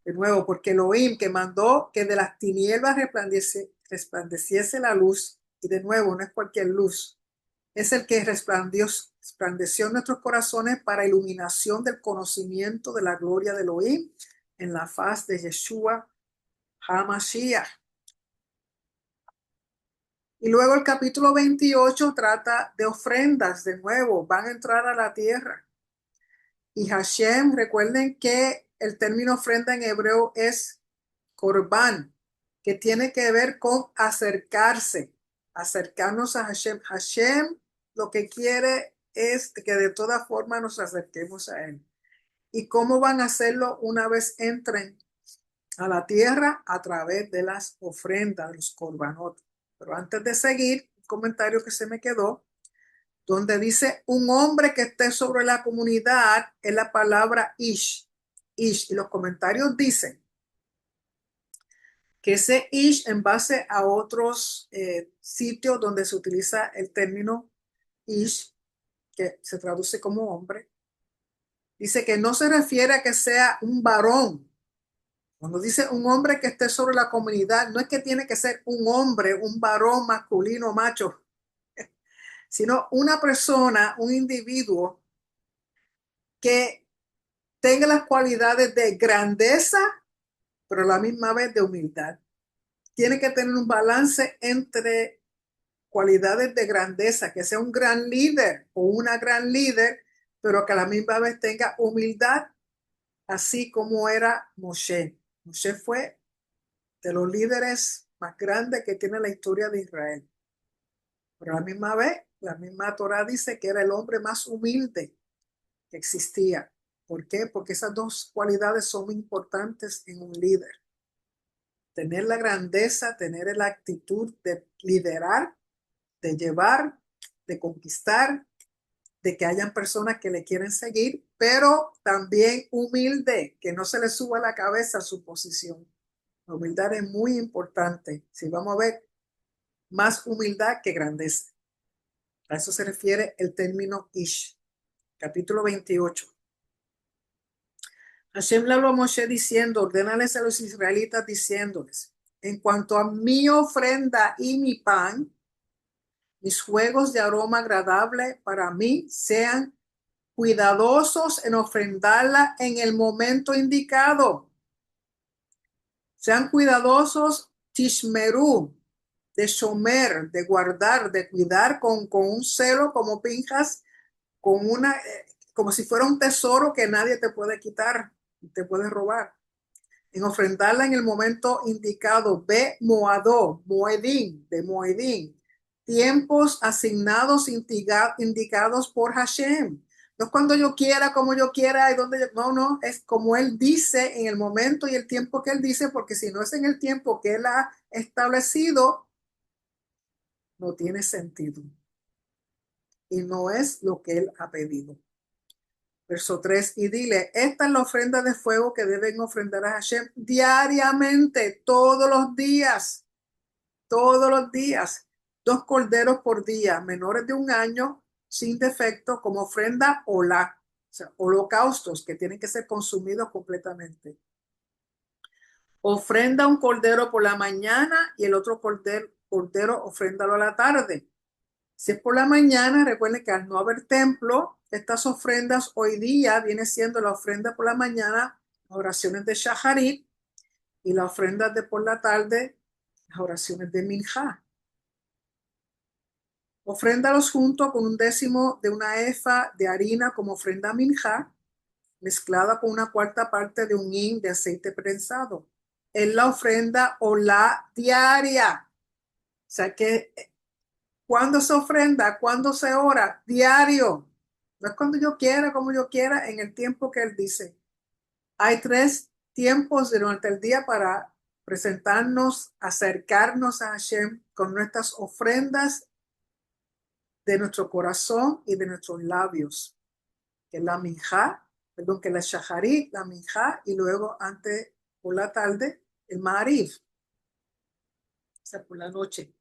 De nuevo, porque Elohim que mandó que de las tinieblas resplandeciese la luz, y de nuevo, no es cualquier luz, es el que resplandeció en nuestros corazones para iluminación del conocimiento de la gloria de Elohim en la faz de Yeshua HaMashiach. Y luego el capítulo 28 trata de ofrendas, de nuevo, van a entrar a la tierra. Y Hashem, recuerden que el término ofrenda en hebreo es korban, que tiene que ver con acercarse, acercarnos a Hashem. Hashem lo que quiere es que de toda forma nos acerquemos a Él. ¿Y cómo van a hacerlo una vez entren a la tierra? A través de las ofrendas, los korbanot. Pero antes de seguir, un comentario que se me quedó, donde dice un hombre que esté sobre la comunidad, es la palabra ish. Ish. Y los comentarios dicen que ese ish, en base a otros sitios donde se utiliza el término ish, que se traduce como hombre, dice que no se refiere a que sea un varón. Cuando dice un hombre que esté sobre la comunidad, no es que tiene que ser un hombre, un varón masculino, macho, sino una persona, un individuo que tenga las cualidades de grandeza, pero a la misma vez de humildad. Tiene que tener un balance entre cualidades de grandeza, que sea un gran líder o una gran líder, pero que a la misma vez tenga humildad, así como era Moshe. Moshe fue de los líderes más grandes que tiene la historia de Israel. Pero a la misma vez, la misma Torah dice que era el hombre más humilde que existía. ¿Por qué? Porque esas dos cualidades son muy importantes en un líder. Tener la grandeza, tener la actitud de liderar, de llevar, de conquistar, de que hayan personas que le quieren seguir, pero también humilde, que no se le suba la cabeza a su posición. La humildad es muy importante. Si vamos a ver, más humildad que grandeza. A eso se refiere el término Ish. Capítulo 28. Hashem le habló a Moshe diciendo, ordénales a los israelitas diciéndoles, en cuanto a mi ofrenda y mi pan, mis juegos de aroma agradable para mí sean cuidadosos en ofrendarla en el momento indicado. Sean cuidadosos, tishmeru, de shomer, de guardar, de cuidar con un celo como Pinjas, con una, como si fuera un tesoro que nadie te puede quitar, te puede robar. En ofrendarla en el momento indicado, ve moadó, moedín, de moedín, tiempos asignados, indicados por Hashem. No es cuando yo quiera, como yo quiera, y donde yo, no, es como Él dice en el momento y el tiempo que Él dice, porque si no es en el tiempo que Él ha establecido, no tiene sentido. Y no es lo que Él ha pedido. Verso 3, y dile, esta es la ofrenda de fuego que deben ofrendar a Hashem diariamente, todos los días, 2 corderos por día, menores de un año, sin defecto, como ofrenda olá, o sea, holocaustos que tienen que ser consumidos completamente. Ofrenda un cordero por la mañana y el otro cordero ofréndalo a la tarde. Si es por la mañana, recuerden que al no haber templo, estas ofrendas hoy día viene siendo la ofrenda por la mañana, las oraciones de Shaharit, y la ofrenda de por la tarde, las oraciones de Minjá. Ofréndalos junto con 1/10 de una efa de harina como ofrenda Minjá, mezclada con 1/4 de un hin de aceite prensado. Es la ofrenda o la diaria. O sea que cuando se ofrenda, cuando se ora, diario. No es cuando yo quiera, como yo quiera, en el tiempo que Él dice. Hay 3 tiempos durante el día para presentarnos, acercarnos a Hashem con nuestras ofrendas de nuestro corazón y de nuestros labios. Que es la minjá, perdón, que la shaharit, la minjá, y luego antes por la tarde, el ma'ariv, o sea, por la noche.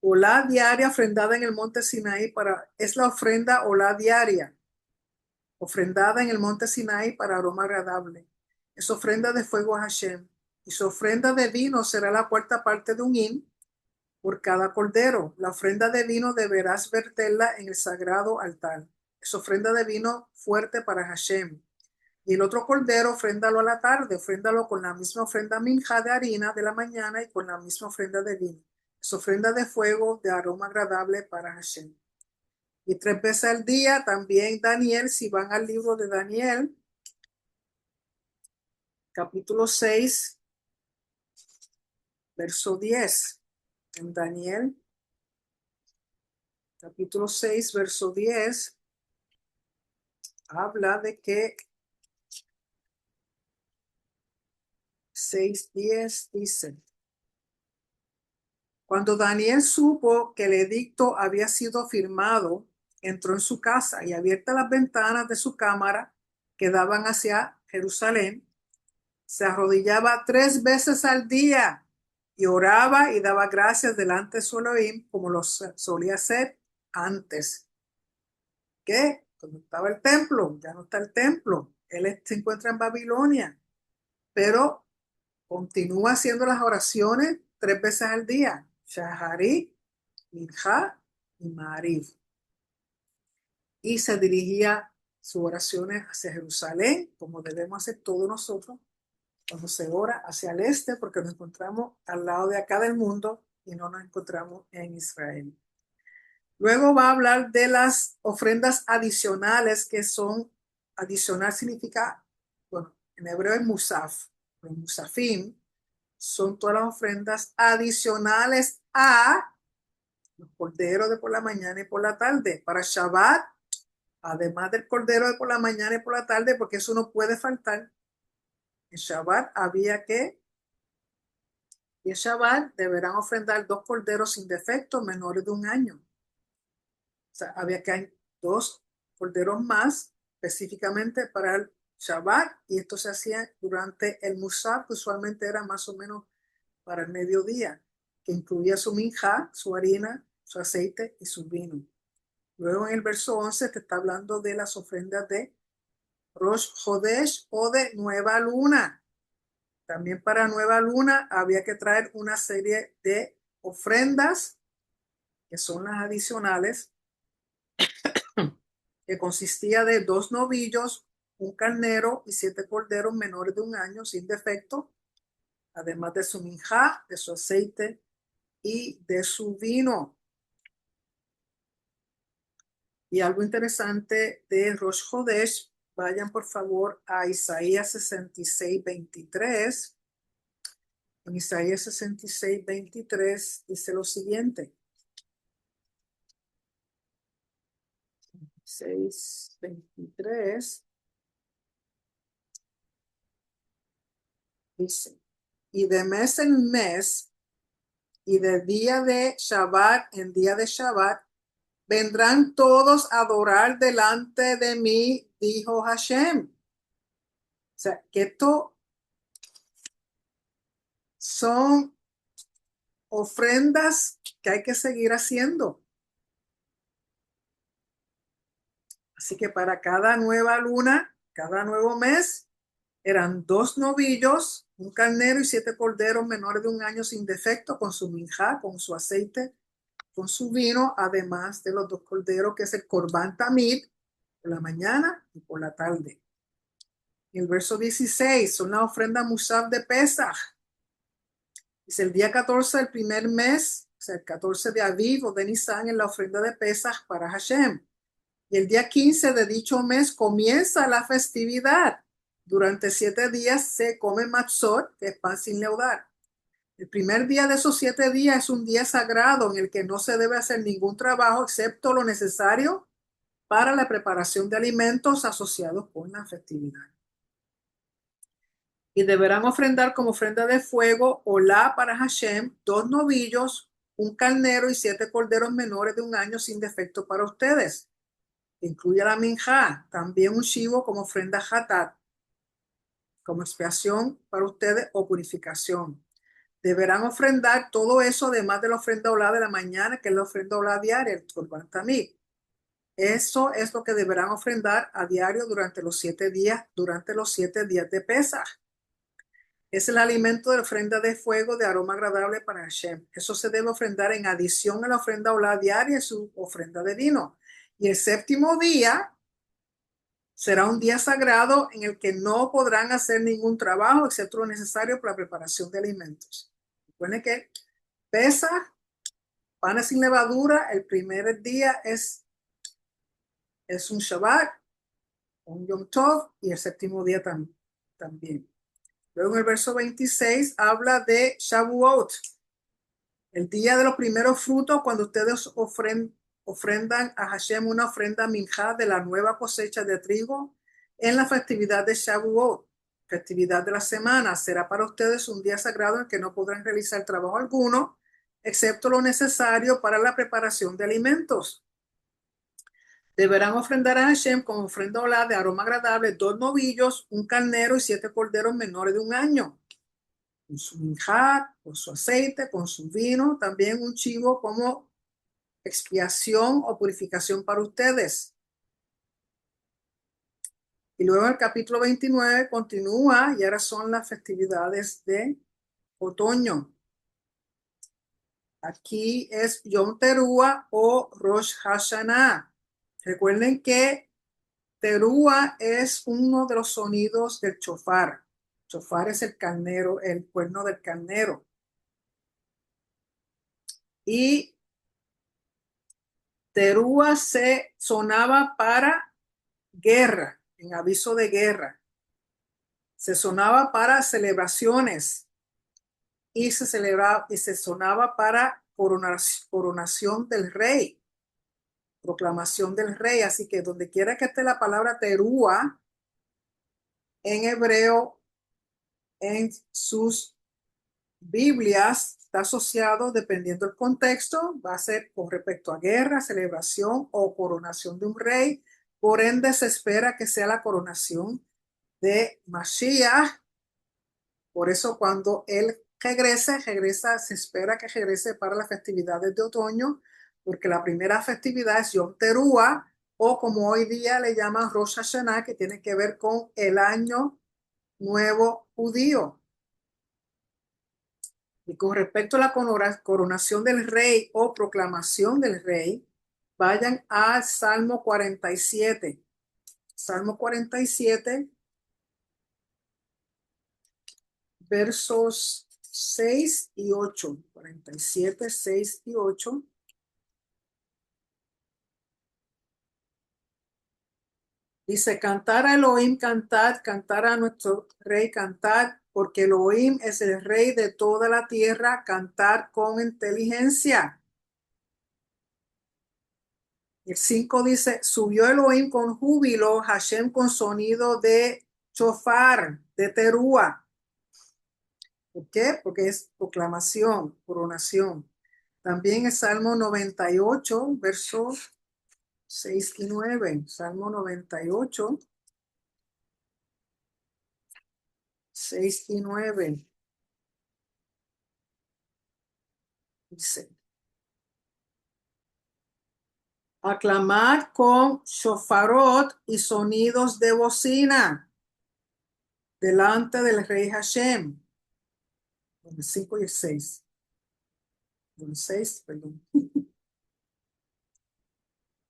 Olá diaria ofrendada en el monte Sinaí es la ofrenda olá diaria, ofrendada en el monte Sinaí para aroma agradable. Es ofrenda de fuego a Hashem. Y su ofrenda de vino será la 1/4 de un hin por cada cordero. La ofrenda de vino deberás verterla en el sagrado altar. Es ofrenda de vino fuerte para Hashem. Y el otro cordero, ofréndalo a la tarde, ofréndalo con la misma ofrenda minja de harina de la mañana y con la misma ofrenda de vino. Es ofrenda de fuego de aroma agradable para Hashem. Y 3 veces al día también Daniel, si van al libro de Daniel, capítulo 6, verso 10. En Daniel, capítulo 6, verso 10, habla de que 6:10 dice: cuando Daniel supo que el edicto había sido firmado, entró en su casa y abiertas las ventanas de su cámara que daban hacia Jerusalén, se arrodillaba 3 veces al día y oraba y daba gracias delante de su Elohim como lo solía hacer antes. ¿Qué? Cuando estaba el templo, ya no está el templo. Él se encuentra en Babilonia, pero continúa haciendo las oraciones 3 veces al día. Shaharit, Minja y Mariv. Y se dirigía sus oraciones hacia Jerusalén, como debemos hacer todos nosotros cuando se ora hacia el este, porque nos encontramos al lado de acá del mundo y no nos encontramos en Israel. Luego va a hablar de las ofrendas adicionales, que son, adicional significa, bueno, en hebreo es musaf, los musafim son todas las ofrendas adicionales a los corderos de por la mañana y por la tarde. Para Shabbat, además del cordero de por la mañana y por la tarde, porque eso no puede faltar. En Shabbat había que, y en Shabbat deberán ofrendar 2 corderos sin defecto menores de 1 año. O sea, había que hay 2 corderos más específicamente para el Shabbat, y esto se hacía durante el Musaf, que usualmente era más o menos para el mediodía, que incluía su minja, su harina, su aceite y su vino. Luego en el verso 11 te está hablando de las ofrendas de Rosh Hodesh o de Nueva Luna. También para Nueva Luna había que traer una serie de ofrendas, que son las adicionales, que consistía de 2 novillos, un carnero y 7 corderos menores de 1 año sin defecto, además de su minjá, de su aceite y de su vino. Y algo interesante de Rosh Hodesh, vayan por favor a Isaías 66:23. En Isaías 66:23 dice lo siguiente. 6:23 dice: y de mes en mes y de día de Shabbat en día de Shabbat vendrán todos a adorar delante de mí, dijo Hashem. O sea, que esto son ofrendas que hay que seguir haciendo. Así que para cada nueva luna, cada nuevo mes, eran 2 novillos, un carnero y 7 corderos menores de 1 año sin defecto, con su minjá, con su aceite, con su vino, además de los 2 corderos, que es el Corbán Tamid, por la mañana y por la tarde. El verso 16 son la ofrenda Musaf de Pesach. Dice: el día 14 del primer mes, o sea, el 14 de Aviv o de Nisan, en la ofrenda de Pesach para Hashem. Y el día 15 de dicho mes comienza la festividad. Durante 7 días se come matzot, que es pan sin leudar. El primer día de esos 7 días es un día sagrado en el que no se debe hacer ningún trabajo excepto lo necesario para la preparación de alimentos asociados con la festividad. Y deberán ofrendar como ofrenda de fuego olá para Hashem 2 novillos, un carnero y 7 corderos menores de 1 año sin defecto para ustedes. Incluye la minjá, también un chivo como ofrenda hatat, como expiación para ustedes o purificación. Deberán ofrendar todo eso además de la ofrenda olá de la mañana, que es la ofrenda olá diaria, el Corban Tamid. Eso es lo que deberán ofrendar a diario durante los 7 días, de Pesaj. Es el alimento de la ofrenda de fuego de aroma agradable para Hashem. Eso se debe ofrendar en adición a la ofrenda olá diaria y su ofrenda de vino. Y el séptimo día será un día sagrado en el que no podrán hacer ningún trabajo excepto lo necesario para la preparación de alimentos. Recuerden que Pesaj, panes sin levadura, el primer día es Es un Shabbat, un Yom Tov y el séptimo día también. Luego en el verso 26 habla de Shavuot, el día de los primeros frutos, cuando ustedes ofrendan a Hashem una ofrenda minjá de la nueva cosecha de trigo en la festividad de Shavuot, festividad de la semana. Será para ustedes un día sagrado en que no podrán realizar trabajo alguno, excepto lo necesario para la preparación de alimentos. Deberán ofrendar a Hashem como ofrenda olá de aroma agradable 2 novillos, un carnero y 7 corderos menores de un año, con su minjá, con su aceite, con su vino, también un chivo como expiación o purificación para ustedes. Y luego el capítulo 29 continúa y ahora son las festividades de otoño. Aquí es Yom Teruah o Rosh Hashanah. Recuerden que Teruah es uno de los sonidos del chofar. Chofar es el carnero, el cuerno del carnero. Y Teruah se sonaba para guerra, en aviso de guerra. Se sonaba para celebraciones y se sonaba para coronación del rey, proclamación del rey. Así que donde quiera que esté la palabra Teruah en hebreo, en sus Biblias, está asociado, dependiendo del contexto, va a ser con respecto a guerra, celebración o coronación de un rey. Por ende, se espera que sea la coronación de Mashiach. Por eso, cuando él regresa, se espera que regrese para las festividades de otoño, porque la primera festividad es Yom Teruah, o como hoy día le llaman Rosh Hashanah, que tiene que ver con el año nuevo judío. Y con respecto a la coronación del rey o proclamación del rey, vayan al Salmo 47. Salmo 47, versos 6 y 8. 47, 6 y 8. Dice, cantar a Elohim, cantad, cantar a nuestro rey, cantad, porque Elohim es el rey de toda la tierra, cantar con inteligencia. El 5 dice, subió Elohim con júbilo, Hashem con sonido de chofar, de teruah. ¿Por qué? Porque es proclamación, coronación. También el Salmo 98, versos 6 y 9. Salmo 98, 6 y 9. Dice, aclamar con shofarot y sonidos de bocina delante del rey Hashem. El 5 y el 6. El 6, perdón.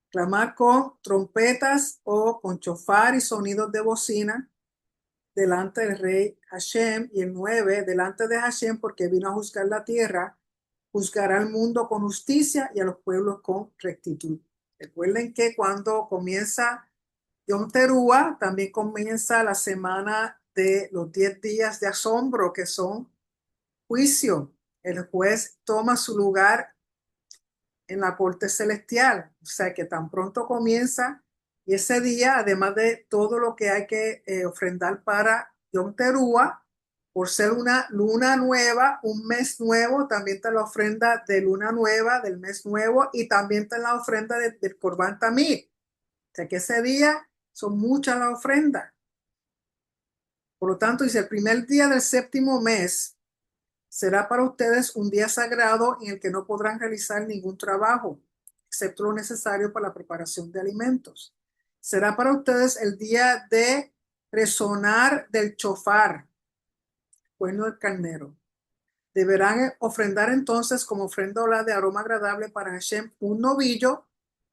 Clamar con trompetas o con chofar y sonidos de bocina delante del rey Hashem. Y el 9, delante de Hashem, porque vino a juzgar la tierra, juzgará al mundo con justicia y a los pueblos con rectitud. Recuerden que cuando comienza Yom Teruah, también comienza la semana de los 10 días de asombro, que son juicio. El juez toma su lugar en la corte celestial. O sea que tan pronto comienza y ese día, además de todo lo que hay que ofrendar para Yom Teruah, por ser una luna nueva, un mes nuevo, también está la ofrenda de luna nueva, del mes nuevo, y también está la ofrenda del Corbán Tamid. O sea que ese día son muchas las ofrendas. Por lo tanto, dice, el primer día del séptimo mes será para ustedes un día sagrado en el que no podrán realizar ningún trabajo, excepto lo necesario para la preparación de alimentos. Será para ustedes el día de resonar del chofar, cuerno del carnero. Deberán ofrendar entonces como ofrenda olá de aroma agradable para Hashem un novillo,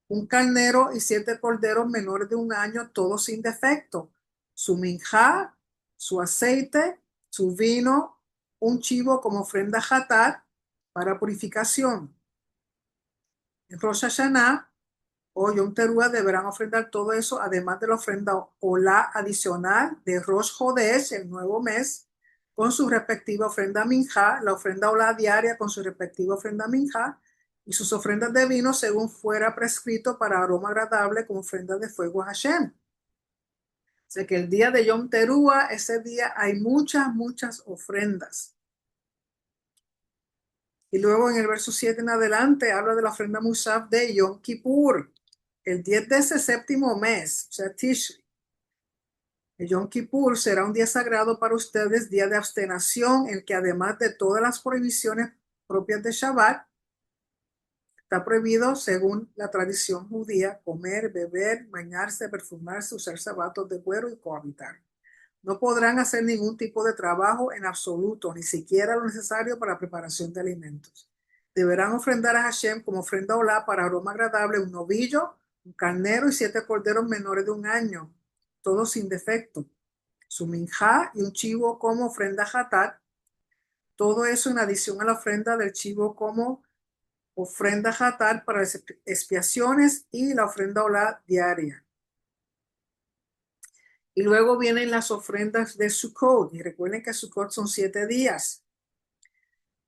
un carnero y 7 corderos menores de un año, todos sin defecto. Su minjá, su aceite, su vino, un chivo como ofrenda hatat para purificación. En Rosh Hashanah o Yom Teruah deberán ofrendar todo eso, además de la ofrenda Olá adicional de Rosh Hodesh, el nuevo mes, con su respectiva ofrenda Minjá, la ofrenda Olá diaria con su respectiva ofrenda Minjá, y sus ofrendas de vino según fuera prescrito para aroma agradable como ofrenda de fuego a Hashem. O sea que el día de Yom Teruah, ese día hay muchas ofrendas. Y luego en el verso 7 en adelante habla de la ofrenda Musaf de Yom Kippur, el 10 de ese séptimo mes, o sea, Tishri. El Yom Kippur será un día sagrado para ustedes, día de abstenación, en que además de todas las prohibiciones propias de Shabbat, está prohibido, según la tradición judía, comer, beber, bañarse, perfumarse, usar zapatos de cuero y cohabitar. No podrán hacer ningún tipo de trabajo en absoluto, ni siquiera lo necesario para la preparación de alimentos. Deberán ofrendar a Hashem como ofrenda olá para aroma agradable un novillo, un carnero y 7 corderos menores de un año, todos sin defecto. Su minjá y un chivo como ofrenda hatat, todo eso en adición a la ofrenda del chivo como ofrenda hatat para las expiaciones y la ofrenda olá diaria. Y luego vienen las ofrendas de Sukkot. Y recuerden que Sukkot son 7 días.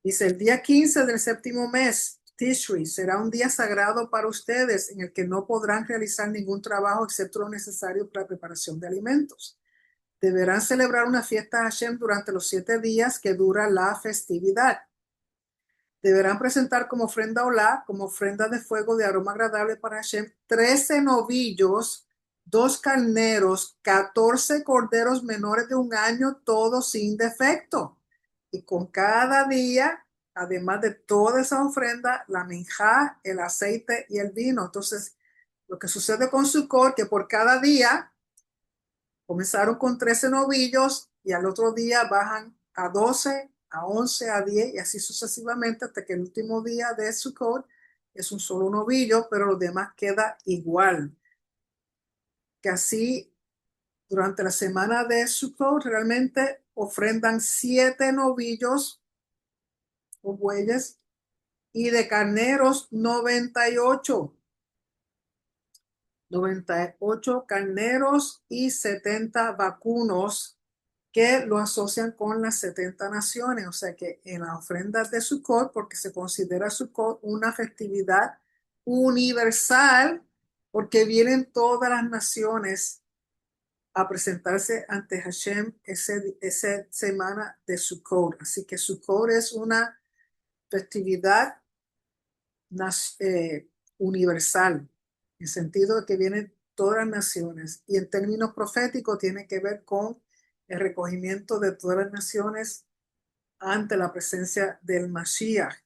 Dice, el día 15 del séptimo mes, Tishri, será un día sagrado para ustedes en el que no podrán realizar ningún trabajo excepto lo necesario para la preparación de alimentos. Deberán celebrar una fiesta a Hashem durante los 7 días que dura la festividad. Deberán presentar como ofrenda olá, como ofrenda de fuego de aroma agradable para Hashem, 13 novillos, 2 carneros, 14 corderos menores de un año, todos sin defecto. Y con cada día, además de toda esa ofrenda, la minjá, el aceite y el vino. Entonces, lo que sucede con Sukkot, que por cada día comenzaron con 13 novillos y al otro día bajan a 12, a 11, a 10 y así sucesivamente hasta que el último día de Sukkot es un solo novillo, pero los demás queda igual. Que así durante la semana de Sukkot realmente ofrendan 7 novillos o bueyes y de carneros 98. 98 carneros y 70 vacunos que lo asocian con las 70 naciones. O sea que en las ofrendas de Sukkot, porque se considera Sukkot una festividad universal, porque vienen todas las naciones a presentarse ante Hashem esa semana de Sukkot. Así que Sukkot es una festividad universal, en el sentido de que vienen todas las naciones, y en términos proféticos tiene que ver con el recogimiento de todas las naciones ante la presencia del Mashiach.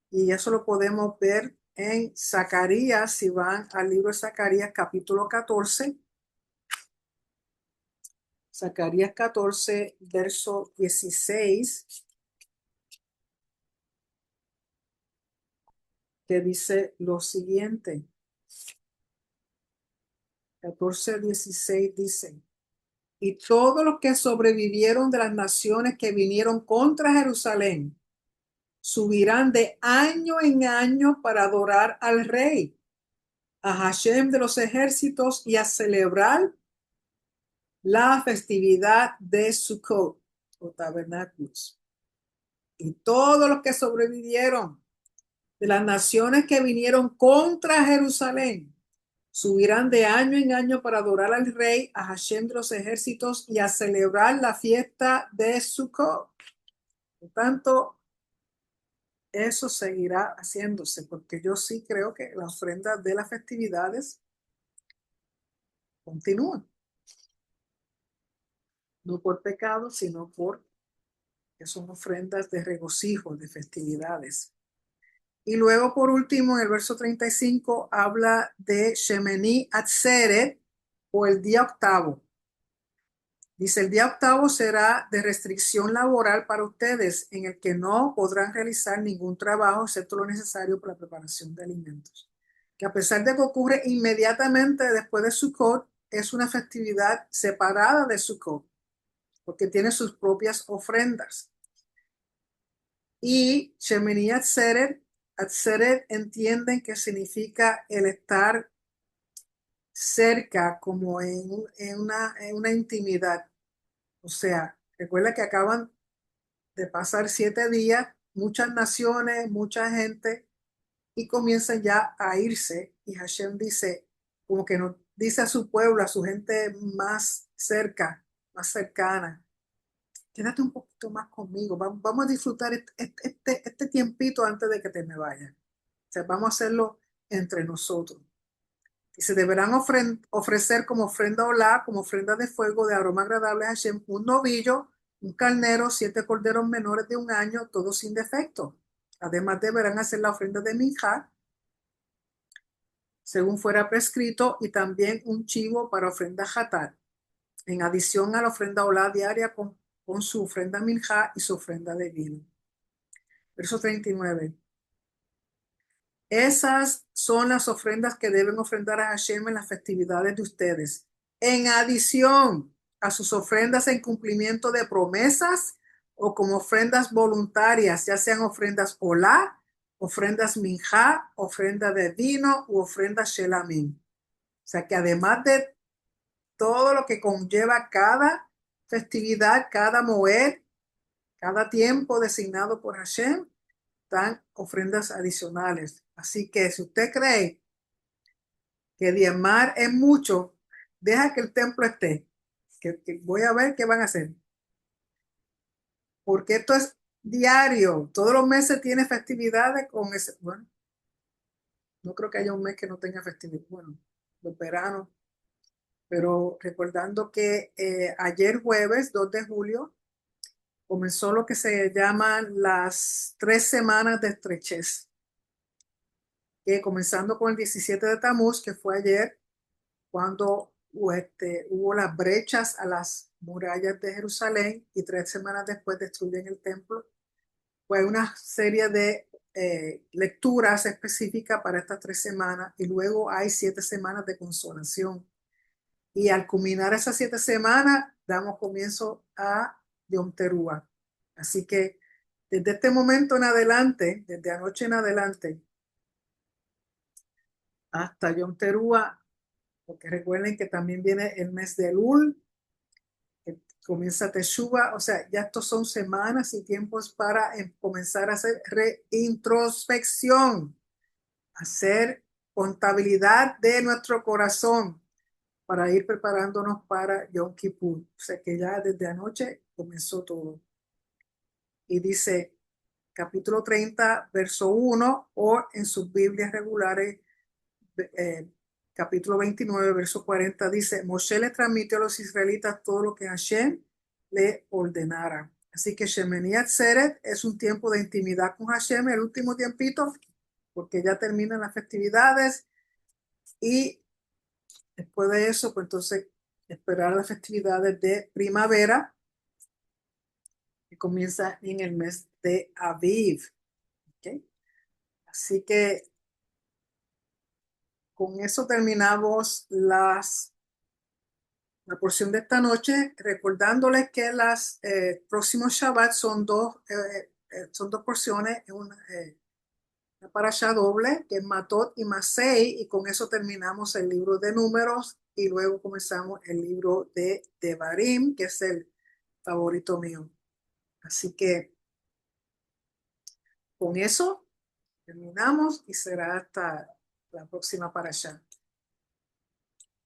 Y eso lo podemos ver en Zacarías, si van al libro de Zacarías capítulo 14, Zacarías 14, verso 16, que dice lo siguiente. 14:16 dice, y todos los que sobrevivieron de las naciones que vinieron contra Jerusalén subirán de año en año para adorar al rey, a Hashem de los ejércitos, y a celebrar la festividad de Sukkot o tabernáculos. Y todos los que sobrevivieron de las naciones que vinieron contra Jerusalén subirán de año en año para adorar al rey, a Hashem de los ejércitos, y a celebrar la fiesta de Sukkot. Por tanto, eso seguirá haciéndose, porque yo sí creo que las ofrendas de las festividades continúan. No por pecado, sino por que son ofrendas de regocijo, de festividades. Y luego, por último, en el verso 35, habla de Shemini Atzeret, o el día octavo. Dice, el día octavo será de restricción laboral para ustedes, en el que no podrán realizar ningún trabajo excepto lo necesario para la preparación de alimentos. Que a pesar de que ocurre inmediatamente después de Sukkot, es una festividad separada de Sukkot, porque tiene sus propias ofrendas. Y Shemini Atzeret entienden que significa el estar cerca, como en una intimidad. O sea, recuerda que acaban de pasar 7 días, muchas naciones, mucha gente, y comienzan ya a irse. Y Hashem dice, como que nos dice a su pueblo, a su gente más cerca, más cercana, quédate un poquito más conmigo, vamos a disfrutar este tiempito antes de que te me vayas. O sea, vamos a hacerlo entre nosotros. Y se deberán ofrecer como ofrenda olá, como ofrenda de fuego de aroma agradable a Hashem, un novillo, un carnero, 7 corderos menores de un año, todos sin defecto. Además deberán hacer la ofrenda de minjá, según fuera prescrito, y también un chivo para ofrenda hatat, en adición a la ofrenda olá diaria con su ofrenda minjá y su ofrenda de vino. Verso 39. Esas son las ofrendas que deben ofrendar a Hashem en las festividades de ustedes, en adición a sus ofrendas en cumplimiento de promesas o como ofrendas voluntarias, ya sean ofrendas olá, ofrendas minjá, ofrenda de vino u ofrendas shelamim. O sea que además de todo lo que conlleva cada festividad, cada moed, cada tiempo designado por Hashem, dan ofrendas adicionales. Así que si usted cree que diezmar es mucho, deja que el templo esté, que voy a ver qué van a hacer. Porque esto es diario, todos los meses tiene festividades con ese, bueno, no creo que haya un mes que no tenga festividad, bueno, los veranos, pero recordando que ayer jueves 2 de julio comenzó lo que se llaman las 3 semanas de estrechez, que comenzando con el 17 de Tamuz, que fue ayer, cuando hubo las brechas a las murallas de Jerusalén y 3 semanas después destruyen el templo. Fue una serie de lecturas específicas para estas 3 semanas y luego hay 7 semanas de consolación. Y al culminar esas 7 semanas, damos comienzo a Yom Teruah. Así que desde este momento en adelante, desde anoche en adelante, hasta Yom Teruah, porque recuerden que también viene el mes de Elul, que comienza Teshuvah, o sea, ya estos son semanas y tiempos para comenzar a hacer reintrospección, hacer contabilidad de nuestro corazón para ir preparándonos para Yom Kippur. O sea que ya desde anoche comenzó todo. Y dice capítulo 30, verso 1, o en sus Biblias regulares, eh, capítulo 29, verso 40, dice, Moshe le transmitió a los israelitas todo lo que Hashem le ordenara. Así que Shemini Atzeret es un tiempo de intimidad con Hashem, el último tiempito, porque ya terminan las festividades y después de eso, pues entonces esperar las festividades de primavera, que comienza en el mes de Aviv. ¿Okay? Así que con eso terminamos la porción de esta noche, recordándoles que las próximos Shabbat son dos porciones, una parasha doble, que es Matot y Masei, y con eso terminamos el libro de Números, y luego comenzamos el libro de Devarim, que es el favorito mío. Así que con eso terminamos y será hasta la próxima parasha.